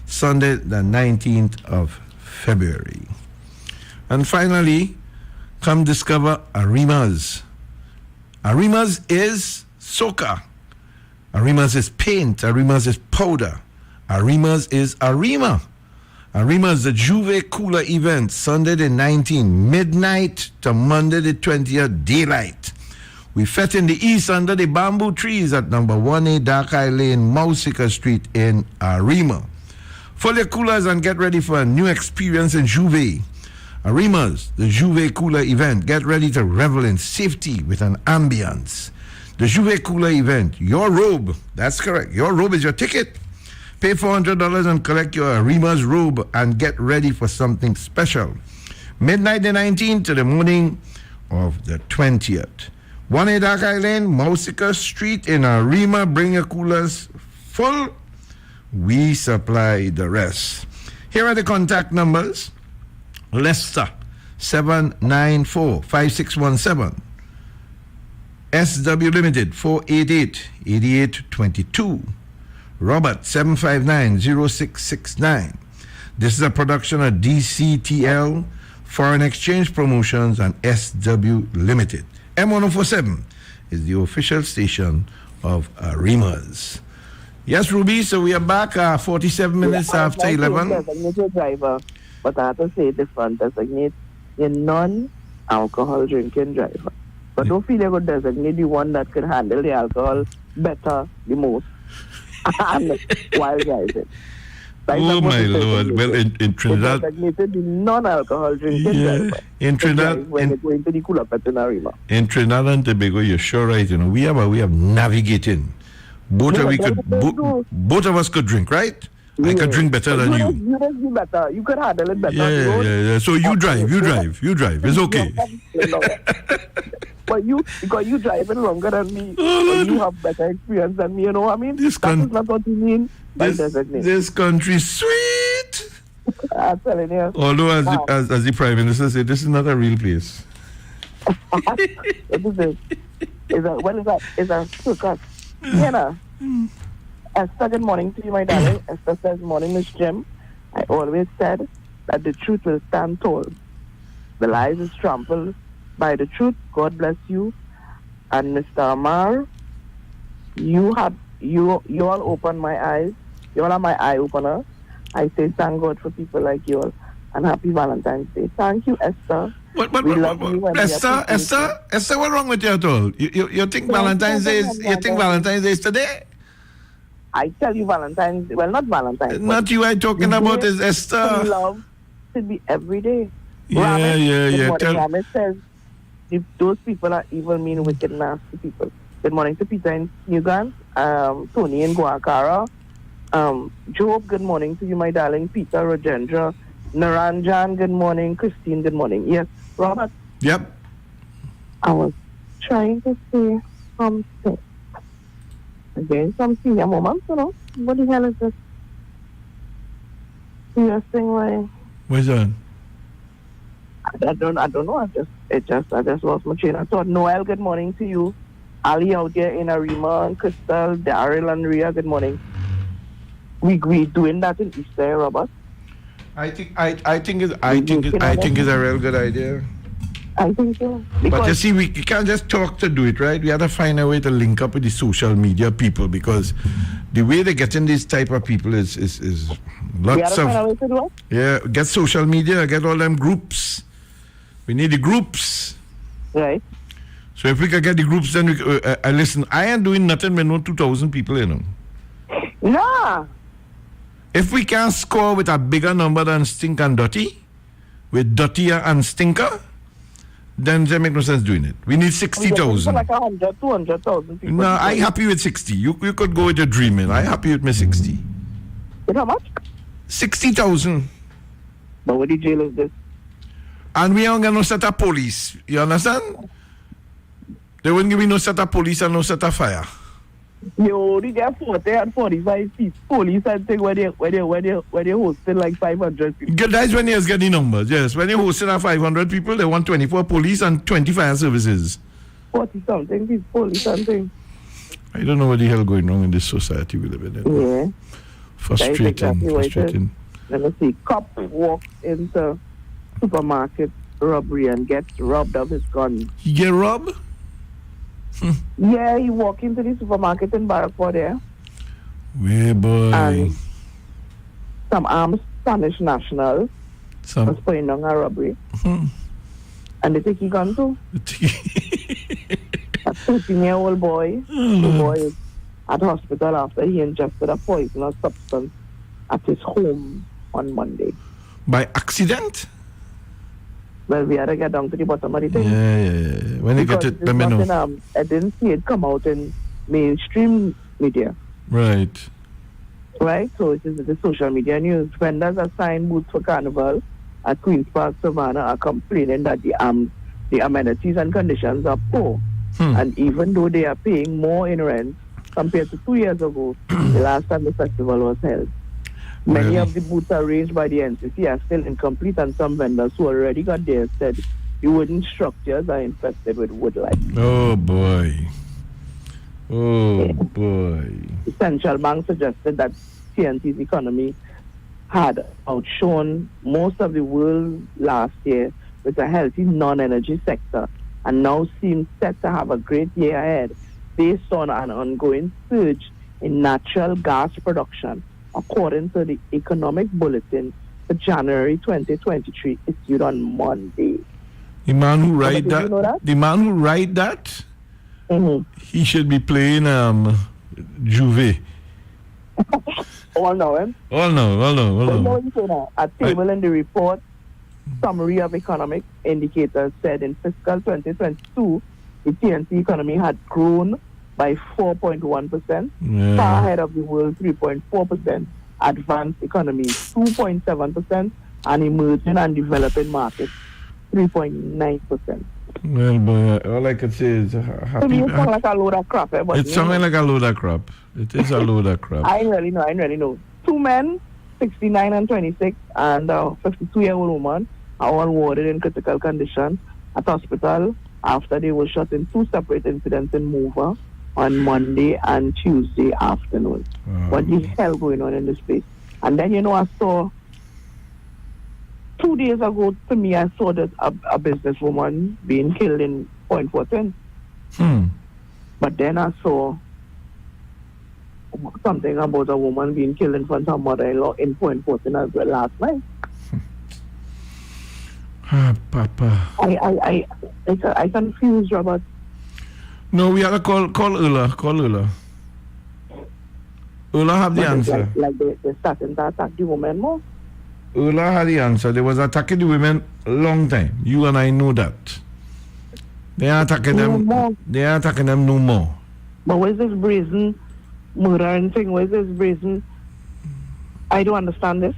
Sunday the 19th of February. And finally, come discover Arimas. Arimas is soca. Arimas is paint. Arimas is powder. Arimas is Arima. Arima is the Juve Cooler event, Sunday the 19th, midnight to Monday the 20th, daylight. We fet in the east under the bamboo trees at number 1A Dark Eye Lane, Mausica Street in Arima. Fill your coolers and get ready for a new experience in Juve. Arima's, the Juve Cooler event. Get ready to revel in safety with an ambience. The Juve Cooler event. Your robe. That's correct. Your robe is your ticket. Pay $400 and collect your Arima's robe and get ready for something special. Midnight the 19th to the morning of the 20th. 1A Dark Eye Lane, Mausica Street in Arima. Bring your coolers full. We supply the rest. Here are the contact numbers. Leicester 794-5617. SW Limited 488-8822. Robert 759-0669. This is a production of DCTL, Foreign Exchange Promotions, and SW Limited. M1047 is the official station of Arima's. Yes, Ruby, so we are back 47 minutes after 11. Designated driver, but I have to say different. Designate a non-alcohol drinking driver. But don't feel you could designate the one that can handle the alcohol better, the most, and while driving. Oh my Lord! Well, in Trinidad, designated the non-alcohol drinking driver. In Trinidad, when they go into the cooler pet in Arima. In Trinidad and Tobago, you're sure right. You know, we have navigating. Both of us could drink, right? I could drink better than you. You just do better. You could handle it better. Yeah. So you drive. It's okay. But because you driving longer than me, or you have better experience than me, you know what I mean? That is not what you mean by designate. This country sweet. I'm telling you. Although, as the Prime Minister said, this is not a real place. What is it? It's a circus. You know. Esther, good morning to you, my darling. Esther says, morning, Miss Jim. I always said that the truth will stand tall. The lies is trampled by the truth. God bless you. And Mr. Amar, you all open my eyes. You all are my eye opener. I say thank God for people like you all. And happy Valentine's Day. Thank you, Esther. What, Esther, what's wrong with you at all? You think Valentine's Day is today? I tell you not Valentine's. Not you I'm talking about is Esther. Love should be every day. Yeah. Ramesh says, if those people are evil, mean, wicked, nasty people. Good morning to Peter in Newgans, Tony in Guacara, Job, good morning to you, my darling. Peter, Rajendra, Naranjan, good morning. Christine, good morning. Yes, Robert? Yep. I was trying to say something. Again, some senior moments, you know. What the hell is this? Serious thing, like... What's that? I don't know. I just lost my train of thought. Noel, good morning to you. Ali out there in Arima, and Crystal, Daryl, and Ria, good morning. We doing that in Easter, Robert? I think it's a real good idea. I think so. But you see, we can't just talk to do it, right? We have to find a way to link up with the social media people, because the way they get in these type of people is lots of... We have to find a way to do it? Yeah, get social media, get all them groups. We need the groups. Right. So if we can get the groups, then we listen, I ain't doing nothing with no 2,000 people, you know. Nah. If we can score with a bigger number than Stink and Dotty, with Dotty and Stinker, then there make no sense doing it. We need 60,000. Like 100, 200,000 people. No, I'm happy with 60. You could go with your dreaming. I'm happy with my 60. With how much? 60,000. But what the jail is this? And we ain't got no set of police. You understand? They wouldn't give me no set of police and no set of fire. Yo, they get 40 and 45 feet. Police and thing where they hosting like 500 people. That's when you get the numbers, yes. When you're hosting 500 people, they want 24 police and 20 fire services. 40 something people, police something. I don't know what the hell going wrong in this society we live in. Yeah. Frustrating. Let me see. Cop walks into supermarket robbery and gets robbed of his gun. He get robbed? Yeah, he walked into the supermarket in Barrackport there. Yeah, boy. And some armed Spanish nationals was putting down a robbery. And they take his gun too. That's 13-year-old boy. The boy is at hospital after he ingested a poisonous substance at his home on Monday. By accident? Well, we had to get down to the bottom of the thing. Yeah. When you get it, let me know. I didn't see it come out in mainstream media. Right. So it is the social media news. Vendors assigned booths for Carnival at Queen's Park, Savannah are complaining that the amenities and conditions are poor. And even though they are paying more in rent compared to 2 years ago, the last time the festival was held. Many of the booths arranged by the NCC are still incomplete, and some vendors who already got theirs said the wooden structures are infested with woodlice. Oh boy. The central bank suggested that TNT's economy had outshone most of the world last year with a healthy non-energy sector, and now seems set to have a great year ahead based on an ongoing surge in natural gas production, according to the Economic Bulletin for January 2023 issued on Monday. The man who write that, he should be playing Juve. All know him. All know. A table in the report summary of economic indicators said in fiscal 2022, the TNT economy had grown by 4.1%, far ahead of the world's 3.4%, advanced economies 2.7%, and emerging and developing markets 3.9%. Well, boy, all I can say is To me, it sounds like a load of crap. It's something like a load of crap. It is a load of crap. I really know. 2 men, 69 and 26, and a 52-year-old woman are all warded in critical condition at hospital after they were shot in 2 separate incidents in Mover on Monday and Tuesday afternoon. What the hell going on in this place? And then, I saw 2 days ago, to me, I saw that a businesswoman being killed in Point Fortin. But then I saw something about a woman being killed in front of her mother-in-law in Point Fortin as well last night. Papa. I confused, Robert. No, we have to call Ula. Ula have the answer. Like they're starting to attack the woman more. Ula had the answer. They was attacking the women a long time. You and I know that. They are attacking them. They are attacking them no more. But where's this brazen murder and thing? Where's this brazen? I don't understand this.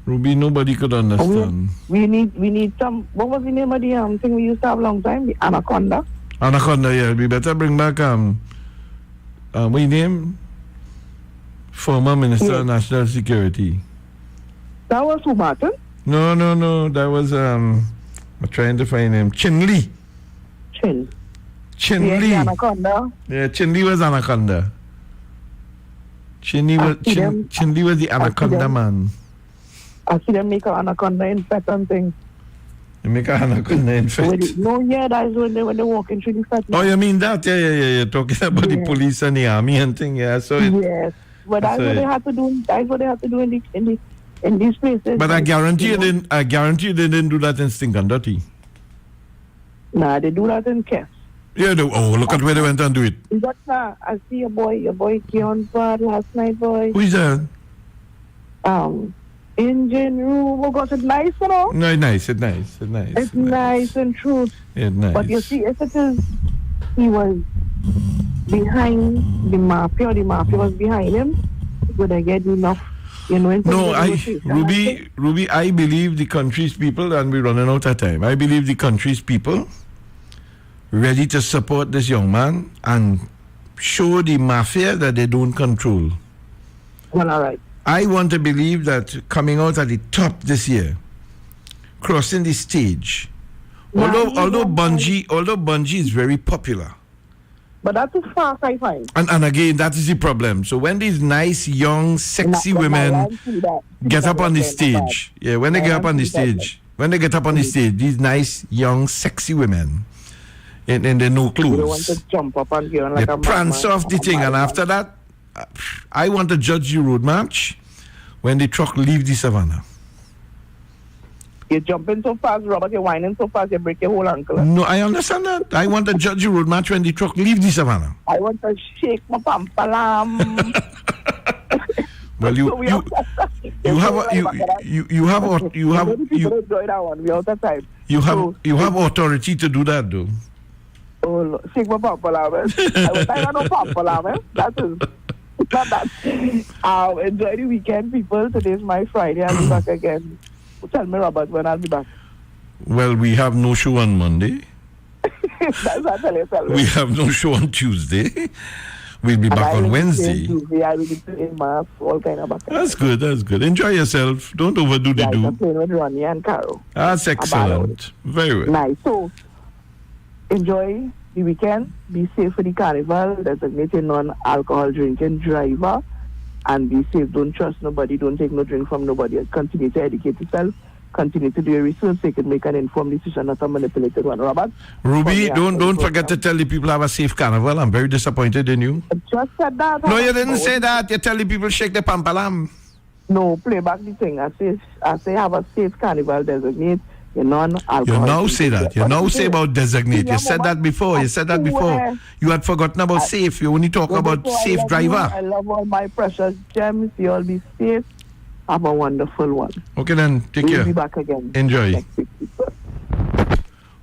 Ruby, nobody could understand. We need some. What was the name of the thing we used to have a long time? The Anaconda. Anaconda, yeah. We better bring back what your name? Former Minister of National Security. That was who, Martin? No. That was I'm trying to find him. Chin Lee. Chin Lee. Anaconda. Yeah, Chin Lee was Anaconda. Chin Lee was the Anaconda man. I see them make an anaconda infect and things. They make an anaconda infect? That is when they walk into the fat. Oh, you mean that? Yeah. Talking about the police and the army and thing, yeah. So yes, but that's what they have to do. That's what they have to do in these places. But I guarantee you they didn't do that in Stinkandati. Nah, they do that in Cass. Yeah, look at where they went and do it. But I see your boy Keon Bad last night, boy. Who is that? Engine room. Oh gosh, it's nice, No, it's nice. It's nice and true. It's nice. But you see, if it is, he was behind the mafia, or the mafia was behind him, would I get enough? Ruby, I believe the country's people, and we're running out of time. I believe the country's people ready to support this young man and show the mafia that they don't control. Well, all right. I want to believe that coming out at the top this year, crossing the stage, although Bungie is very popular. But that is fast, I find. And again, that is the problem. So when these nice, young, sexy women get up on the stage, when they get up on the stage, these nice, young, sexy women, and they no clothes. They want to jump up and get on like they prance off the thing, and after that, I want to judge the road march when the truck leave the savannah. You're jumping so fast, Robert, you're whining so fast, you break your whole ankle. No, I understand that. I want to judge the road match when the truck leave the savannah. I want to shake my pampalam. Well, you have authority to do that, though. Oh, Lord. Shake my pampalam. I want no pampalam. That is not that. Enjoy the weekend, people. Today's my Friday. I'll be back again. Tell me, Robert, when I'll be back. Well, we have no show on Monday. That's what I tell you. We have no show on Tuesday. We'll be back on Wednesday. I will be playing math, all kind of back. That's good. Enjoy yourself. Don't overdo the do. I'm playing with Ronnie and Carol. That's excellent. Very well. Nice. So, enjoy the weekend. Be safe for the carnival. Designate a non-alcohol drinking driver. And be safe. Don't trust nobody. Don't take no drink from nobody. Continue to educate yourself. Continue to do your research so you can make an informed decision, not a manipulated one. Robert? Ruby, don't forget to tell the people have a safe carnival. I'm very disappointed in you. I just said that. No, you didn't say that. You tell the people shake the pampalam. No, play back the thing. I say have a safe carnival. Designate a non-alcohol. You now say that. You now say about designate. You said that before. You had forgotten about safe. You only talk about safe driver. I love all my precious gems. You all be safe. Have a wonderful one. Okay then, take care. We'll be back again. Enjoy. Next week.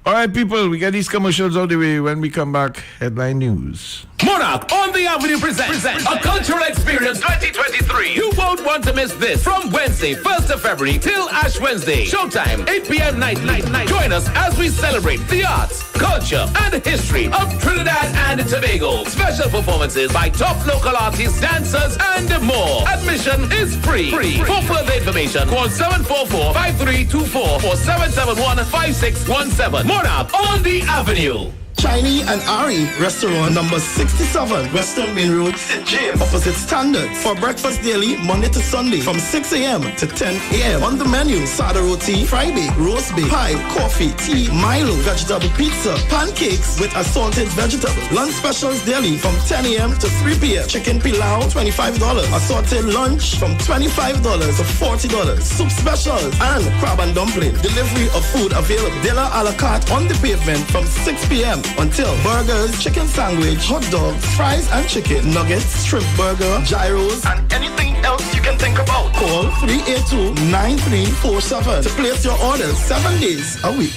All right, people, we get these commercials out the way. When we come back, headline news. Monarch on the Avenue presents a cultural experience 2023. You won't want to miss this. From Wednesday, 1st of February till Ash Wednesday. Showtime, 8 p.m. night. Join us as we celebrate the arts, culture, and history of Trinidad and Tobago. Special performances by top local artists, dancers, and more. Admission is free. For further information, call 744-5324 or 771-5617. Monarch on the Avenue. Chinese and Ari Restaurant number 67 Western Main Road, St. James, opposite Standards. For breakfast daily, Monday to Sunday from 6 a.m. to 10 a.m. On the menu, sada roti, Friday, roast beef, pie, coffee, tea, Milo, vegetable pizza, pancakes with assorted vegetables. Lunch specials daily from 10 a.m. to 3 p.m. Chicken pilau, $25. Assorted lunch from $25 to $40. Soup specials and crab and dumpling. Delivery of food available. Dinner a la carte on the pavement from 6 p.m. until burgers, chicken sandwich, hot dogs, fries and chicken, nuggets, shrimp burger, gyros, and anything else you can think about. Call 382-9347 to place your orders 7 days a week.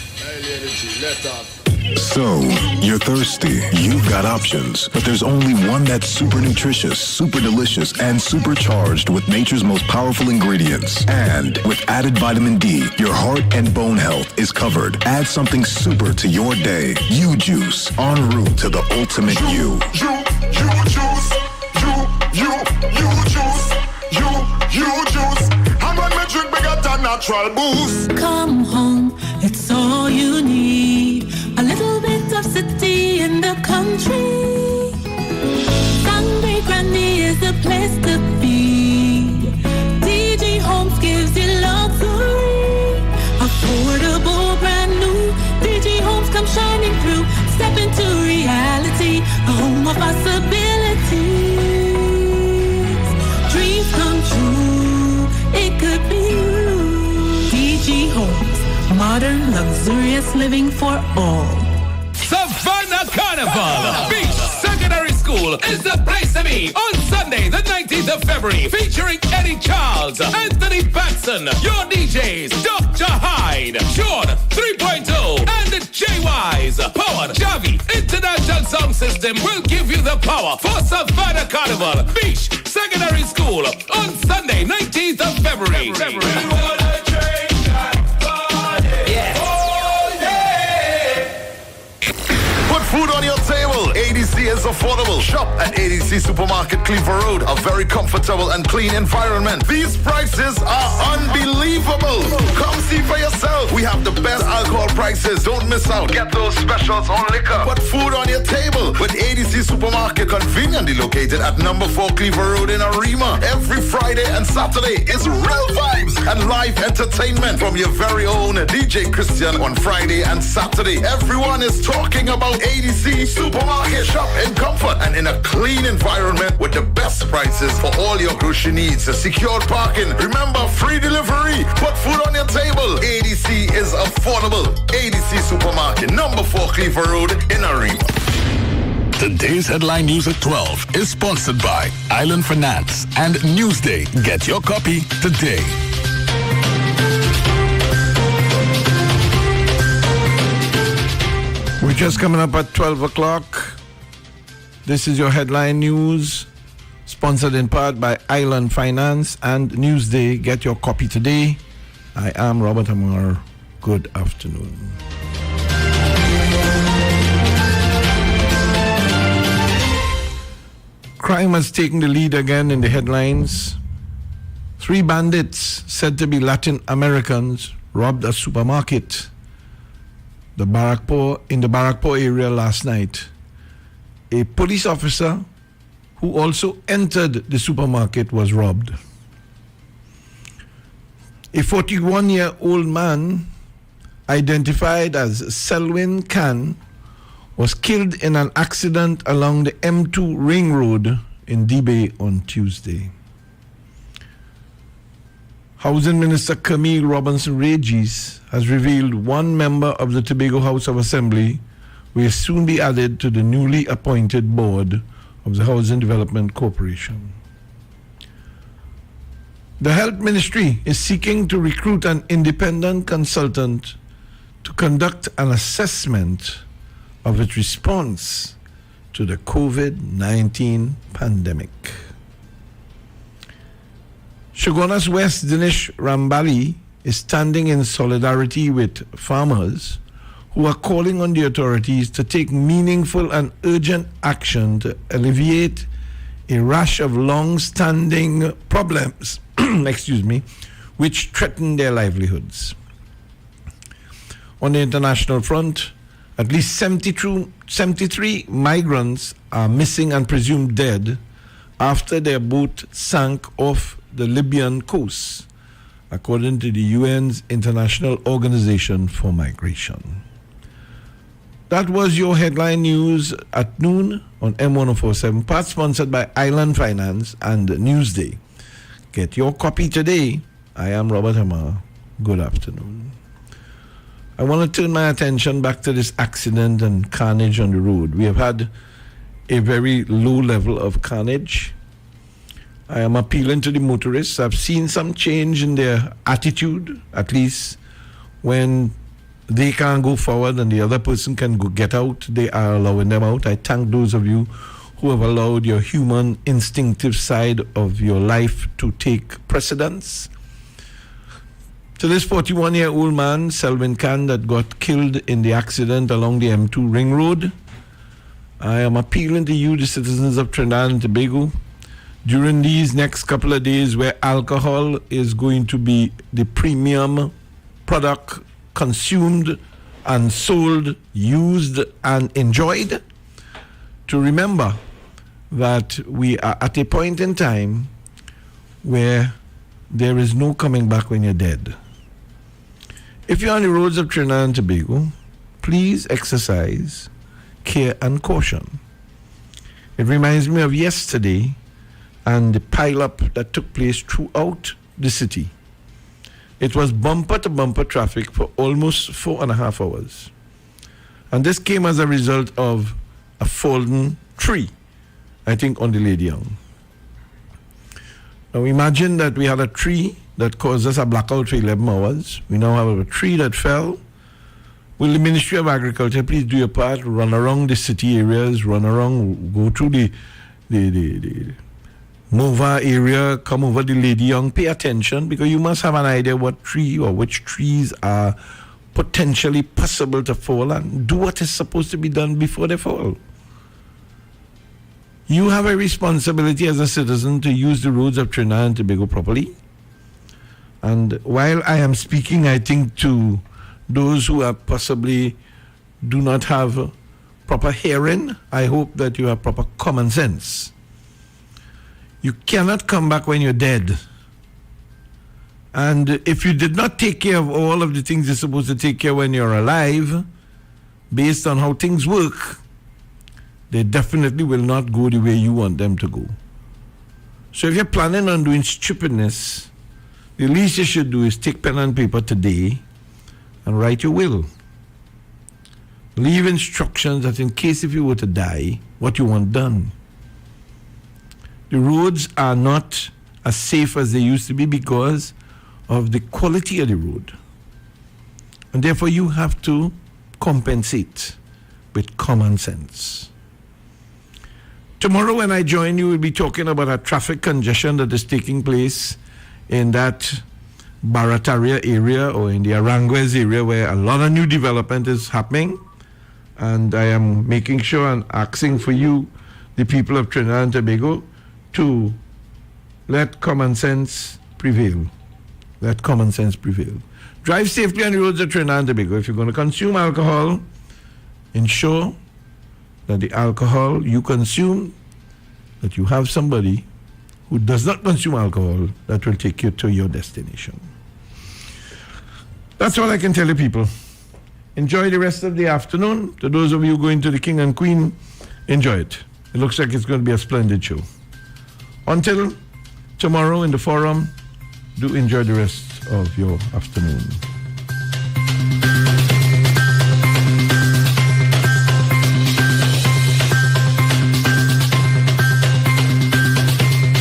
So, you're thirsty. You've got options, but there's only one that's super nutritious, super delicious, and supercharged with nature's most powerful ingredients. And with added vitamin D, your heart and bone health is covered. Add something super to your day. You Juice, en route to the ultimate you. You juice. I'm on my drink, we got that natural boost. Come home, it's all you need. A little bit of city in the country. Sunday Granny is the place to be. DG Homes gives you luxury. Affordable, brand new. DG Homes come shining through. Step into reality, a home of possibilities. Dreams come true, it could be you. DG Homes, modern, luxurious living for all. Savannah Carnival Beach Secondary School is the place to be on Sunday, the 19th of February, featuring Eddie Charles, Anthony Paxson, your DJs, Dr. Hyde, Sean 3.0, and J-Wise. Powered Javi International Sound System will give you the power for Savannah Carnival Beach Secondary School on Sunday, 19th of February. Food on your table. ADC is affordable. Shop at ADC Supermarket, Cleaver Road. A very comfortable and clean environment. These prices are unbelievable. Come see for yourself. We have the best alcohol prices. Don't miss out. Get those specials on liquor. Put food on your table with ADC Supermarket, conveniently located at number 4 Cleaver Road in Arima. Every Friday and Saturday is real vibes and live entertainment from your very own DJ Christian on Friday and Saturday. Everyone is talking about ADC Supermarket. Shop in comfort and in a clean environment with the best prices for all your grocery needs. Secure parking. Remember, free delivery. Put food on your table. ADC is affordable. ADC Supermarket, number 4 Cleaver Road in Arima. Today's headline news at 12 is sponsored by Island Finance and Newsday. Get your copy today. We're just coming up at 12 o'clock. This is your headline news, sponsored in part by Island Finance and Newsday. Get your copy today. I am Robert Amar. Good afternoon. Crime has taken the lead again in the headlines. 3 bandits said to be Latin Americans robbed a supermarket in the Barrackpore area last night. A police officer who also entered the supermarket was robbed. A 41-year-old man identified as Selwyn Khan was killed in an accident along the M2 Ring Road in Debay on Tuesday. Housing Minister Camille Robinson Regis has revealed one member of the Tobago House of Assembly will soon be added to the newly appointed board of the Housing Development Corporation. The Health Ministry is seeking to recruit an independent consultant to conduct an assessment of its response to the COVID-19 pandemic. Shogunas West Dinesh Rambali is standing in solidarity with farmers who are calling on the authorities to take meaningful and urgent action to alleviate a rash of long-standing problems which threaten their livelihoods. On the international front, at least 73 migrants are missing and presumed dead after their boat sank off the Libyan coast, according to the UN's International Organization for Migration. That was your headline news at noon on M1047, part sponsored by Island Finance and Newsday. Get your copy today. I am Robert Hammer. Good afternoon. I want to turn my attention back to this accident and carnage on the road. We have had a very low level of carnage. I am appealing to the motorists. I've seen some change in their attitude, at least when they can't go forward and the other person can get out. They are allowing them out. I thank those of you who have allowed your human instinctive side of your life to take precedence. To this 41-year-old man, Selwyn Khan, that got killed in the accident along the M2 Ring Road, I am appealing to you, the citizens of Trinidad and Tobago, during these next couple of days where alcohol is going to be the premium product consumed and sold, used and enjoyed, to remember that we are at a point in time where there is no coming back when you're dead. If you're on the roads of Trinidad and Tobago, please exercise care and caution. It reminds me of yesterday and the pile-up that took place throughout the city. It was bumper-to-bumper traffic for almost 4.5 hours. And this came as a result of a fallen tree, I think, on the Lady Young. Now imagine that we had a tree that caused us a blackout for 11 hours. We now have a tree that fell. Will the Ministry of Agriculture please do your part, run around the city areas, run around, go through the Mova area, come over the Lady Young, pay attention, because you must have an idea what tree or which trees are potentially possible to fall, and do what is supposed to be done before they fall. You have a responsibility as a citizen to use the roads of Trinidad and Tobago properly. And while I am speaking, I think to those who are possibly do not have proper hearing, I hope that you have proper common sense. You cannot come back when you're dead. And if you did not take care of all of the things you're supposed to take care of when you're alive, based on how things work, they definitely will not go the way you want them to go. So if you're planning on doing stupidness, the least you should do is take pen and paper today and write your will. Leave instructions that in case if you were to die, what you want done. The roads are not as safe as they used to be because of the quality of the road. And therefore you have to compensate with common sense. Tomorrow when I join you, we'll be talking about a traffic congestion that is taking place in that Barataria area or in the Aranguez area where a lot of new development is happening. And I am making sure and asking for you, the people of Trinidad and Tobago, to let common sense prevail. Let common sense prevail. Drive safely on the roads of Trinidad and Tobago. If you're going to consume alcohol, ensure that the alcohol you consume, that you have somebody who does not consume alcohol that will take you to your destination. That's all I can tell you, people. Enjoy the rest of the afternoon. To those of you going to the King and Queen, enjoy it. It looks like it's going to be a splendid show. Until tomorrow in the forum, do enjoy the rest of your afternoon.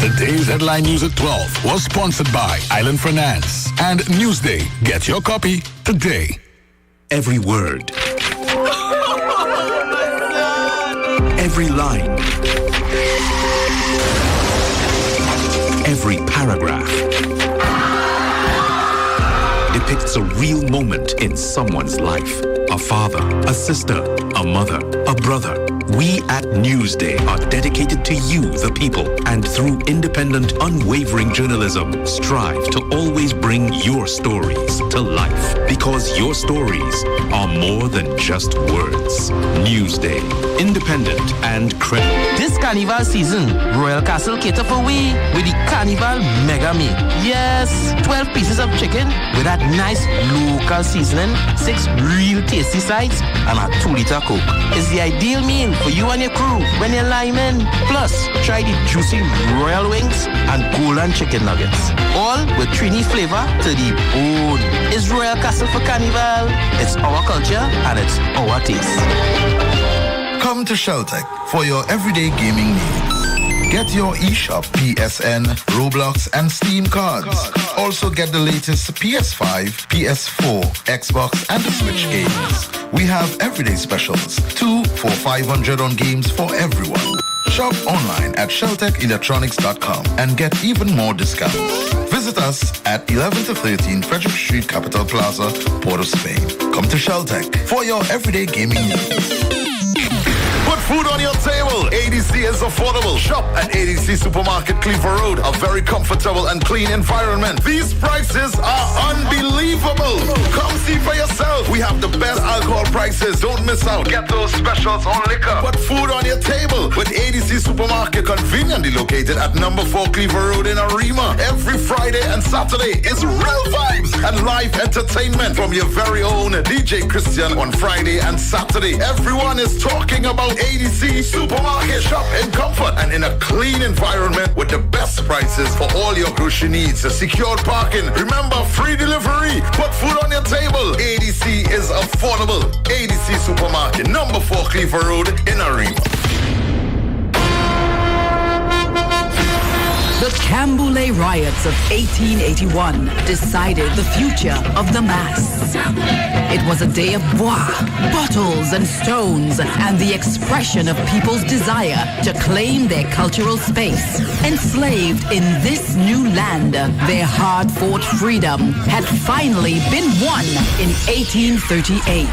Today's headline news at 12 was sponsored by Island Finance and Newsday. Get your copy today. Every word, every line, every paragraph depicts a real moment in someone's life. A father, a sister, a mother, a brother. We at Newsday are dedicated to you, the people, and through independent, unwavering journalism, strive to always bring your stories to life. Because your stories are more than just words. Newsday, independent and credible. This carnival season, Royal Castle cater for we with the Carnival Mega Meal. Yes, 12 pieces of chicken with that nice local seasoning, 6 real tasty sides, and a 2-liter Coke. It's the ideal meal for you and your crew when you're linemen. Plus, try the juicy royal wings and golden chicken nuggets. All with Trini flavor to the bone. It's Royal Castle for Carnival. It's our culture and it's our taste. Come to Sheltec for your everyday gaming needs. Get your eShop, PSN, Roblox, and Steam cards. Also get the latest PS5, PS4, Xbox, and the Switch games. We have everyday specials, 2 for $500 on games for everyone. Shop online at sheltechelectronics.com and get even more discounts. Visit us at 11 to 13 Frederick Street, Capital Plaza, Port of Spain. Come to Sheltec for your everyday gaming needs. Put food on your table. ADC is affordable. Shop at ADC Supermarket, Cleaver Road. A very comfortable and clean environment. These prices are unbelievable. Come see for yourself. We have the best alcohol prices. Don't miss out. Get those specials on liquor. Put food on your table with ADC Supermarket, conveniently located at number 4 Cleaver Road in Arima. Every Friday and Saturday is real vibes and live entertainment from your very own DJ Christian on Friday and Saturday. Everyone is talking about ADC Supermarket. Shop in comfort and in a clean environment with the best prices for all your grocery needs. Secured parking. Remember, free delivery. Put food on your table. ADC is affordable. ADC Supermarket, number 4 Cleaver Road in Arima. The Camboulet riots of 1881 decided the future of the mass. It was a day of bois, bottles and stones, and the expression of people's desire to claim their cultural space. Enslaved in this new land, their hard-fought freedom had finally been won in 1838.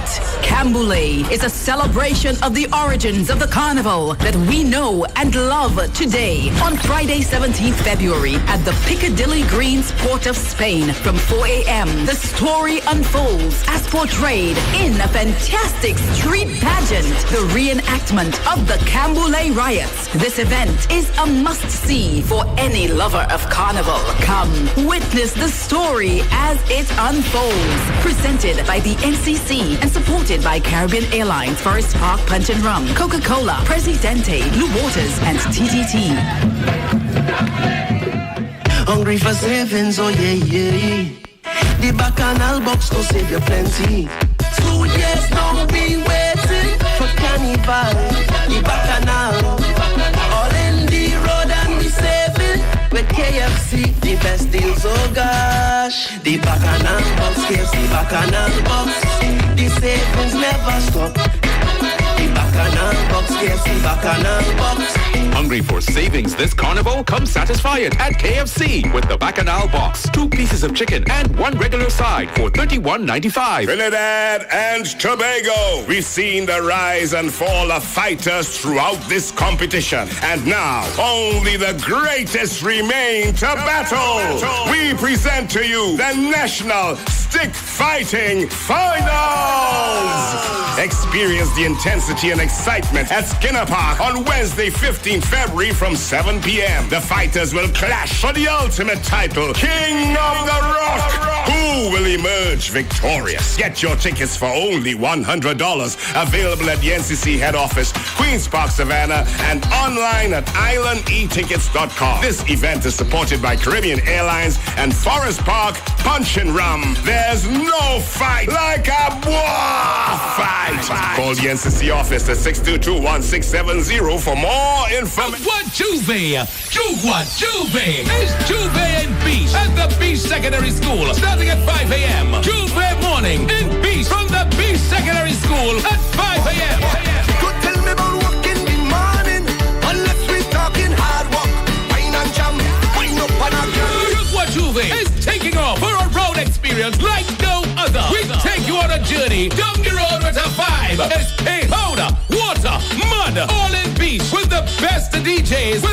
Camboulet is a celebration of the origins of the carnival that we know and love today. On Friday, 17th February at the Piccadilly Greens Port of Spain from 4 a.m. The story unfolds as portrayed in a fantastic street pageant, the reenactment of the Camboulet riots. This event is a must-see for any lover of carnival. Come witness the story as it unfolds. Presented by the NCC and supported by Caribbean Airlines, Forest Park Punch and Rum, Coca-Cola, Presidente, Blue Waters, and TTT. Hungry for savings, oh yeah. The Bacchanal box go save you plenty. 2 years now we waiting for Carnival. The Bacchanal, all in the road and we saving. With KFC, the best deals, oh gosh. The Bacchanal box, KFC Bacchanal box. The savings never stop. The Bacchanal box, KFC Bacchanal box. Hungry for savings this carnival? Come satisfy it at KFC with the Bacchanal box. 2 pieces of chicken and 1 regular side for $31.95. Trinidad and Tobago. We've seen the rise and fall of fighters throughout this competition. And now, only the greatest remain to battle. We present to you the National Stick Fighting Finals. Experience the intensity and excitement at Skinner Park on Wednesday, 15th February from 7 p.m. The fighters will clash for the ultimate title, King of the Rock. Who will emerge victorious? Get your tickets for only $100. Available at the NCC head office, Queen's Park, Savannah, and online at islandetickets.com. This event is supported by Caribbean Airlines and Forest Park Punch and Rum. There's no fight like a boy fight. Call the NCC office at 622-1670 for more information. What Juve? It's Juve and Beach at the Beach Secondary School, starting at 5 a.m. Juve morning in Beach from the Beach Secondary School at 5 a.m. Don't tell me about work in the morning, unless we're talking hard work. Wine and jam, wine up on a girl. Look what Juve is taking off for a road experience like no other. We take you on a journey down the road with a vibe. It's paint, powder, water, mud, all in Beach with the best DJs,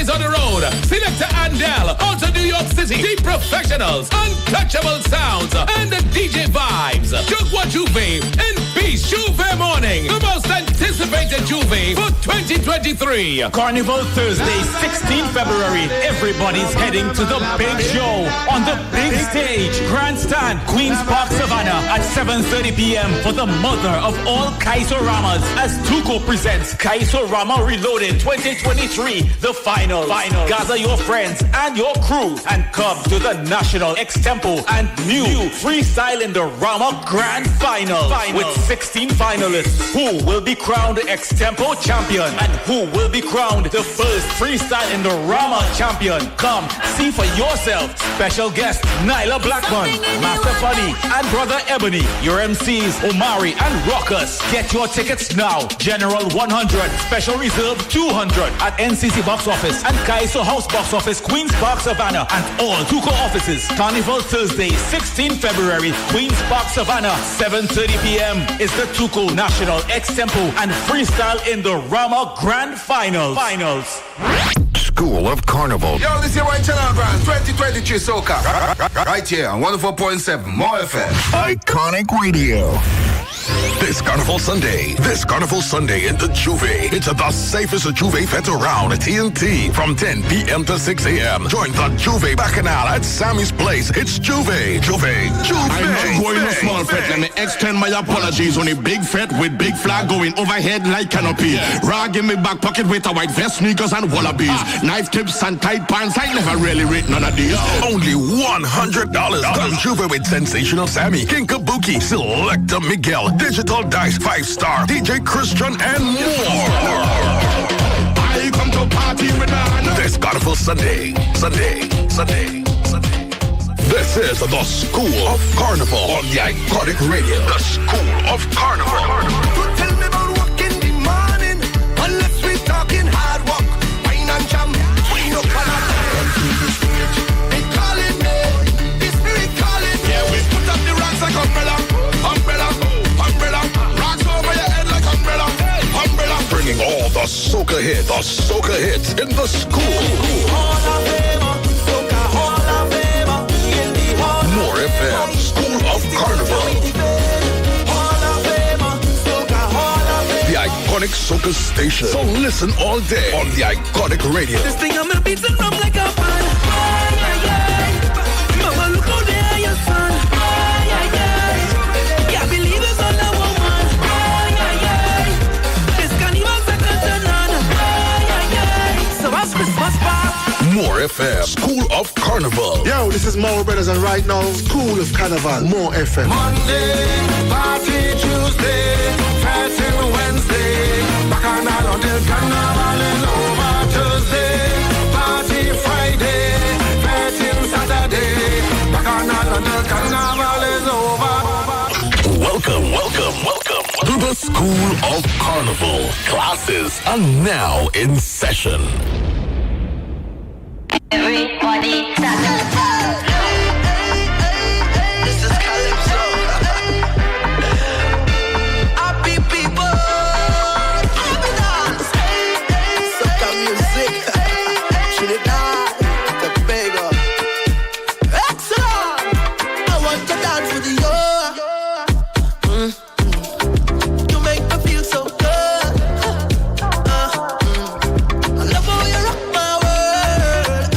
on the road. Selector Andel, also New York City, the professionals, untouchable sounds, and the DJ vibes. Jugwa Juve in Beach Juve morning, the most anticipated Juve for 2023. Carnival Thursday, 16 February. Everybody's heading to the big show on the big stage, Grandstand, Queen's Park, Savannah at 7:30 p.m. for the mother of all Kaisoramas as Tuco presents Kaisorama Reloaded 2023, the final. Gather your friends and your crew and come to the National Extempo and new Freestyle in the Rama Grand Final with 16 finalists who will be crowned Extempo champion and who will be crowned the first Freestyle in the Rama champion. Come see for yourself. Special guest Nyla Blackman, Master Funny, and Brother Ebony. Your MCs Omari and Rockers. Get your tickets now. General 100, Special Reserve 200 at NCC box office and Kaiso House box office, Queen's Park, Savannah, and all Tuco offices. Carnival Thursday, 16 February, Queen's Park, Savannah, 7:30 p.m. is the Tuco National Extempo and Freestyle in the Rama Grand Finals. School of Carnival. Yo, this is your Channel Brand 2023 Soca. Right here on 104.7 Morefm. Iconic Radio. This Carnival Sunday in the Juve. It's the safest Juve fete around at TNT from 10 p.m. to 6 a.m. Join the Juve Bacchanal at Sammy's Place. It's Juve. I'm not going to small fete. Let me extend my apologies on a big fete with big flag going overhead like canopy. Rag in my back pocket with a white vest, sneakers and wallabies. Knife tips and tight pants. I never really rate none of these. Only $100. Come Juve with Sensational Sammy, King Kabuki, Selecta Miguel, Digital Dice, 5-Star, DJ Christian, and more. I come to party with this Carnival Sunday. This is the School of Carnival on the Iconic Radio. The School of Carnival. Don't tell me about work in the morning, unless we're talking hard work. Wine and jam, wine up on a they calling me, the spirit calling me. Yeah, we put up the rocks like umbrella. Rocks over your head like umbrella. Bringing all the soca hits in the school. All soca station. So listen all day on the iconic radio. This thing I'm gonna beat and rum like a fan. Mama, look out there, your son. Can't believe it's all a woman. This carnival second to none. So what's Christmas pop? Morefm, School of Carnival. Yo, this is Mauro Brothers, and right now, School of Carnival, Morefm. Monday, party Tuesday, fasting Wednesday, Bacchanal until Carnival is over. Tuesday, party Friday, fasting Saturday, Bacchanal until Carnival is over. Welcome to the School of Carnival. Classes are now in session. Everybody, this is Calypso. Happy people, happy dance. Soca music, Trinidad, Tobago. Excellent. I want to dance with you. You make me feel so good. I love how you rock my world.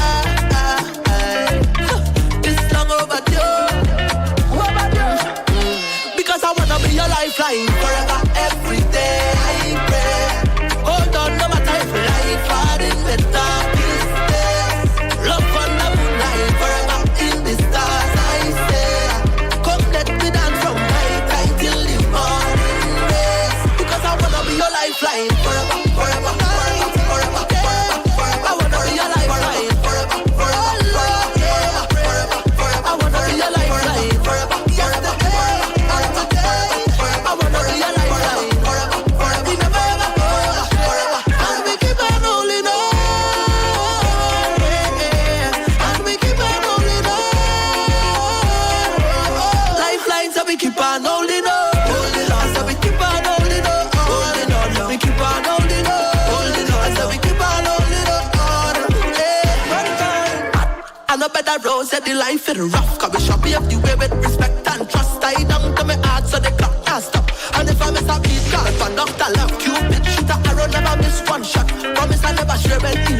This long overdue. Because I wanna be your lifeline forever, every day. I pray. Hold on, no matter if life hard in the darkest days. Love on the moonlight forever in the stars. I say, come let me dance from night till the morning rays. Because I wanna be your lifeline forever, forever, forever, forever, forever, forever. I wanna be your lifeline forever, forever, forever, forever, forever. I wanna be your lifeline forever, forever, forever, forever. I wanna be your lifeline forever, forever, forever, forever. And we keep on holding on, and we keep on holding on. Lifelines, so we keep on holding on, holding on. So we keep on holding on, holding on. We keep on holding on, holding on. So we keep on holding on. I know better road, said the life is rough. Cause we shall be up the way with respect and trust. I down to me heart so the clock can't stop. And if I miss a beat, can't conduct a love. Cupid shoot a arrow, never miss one shot. Promise I never share when in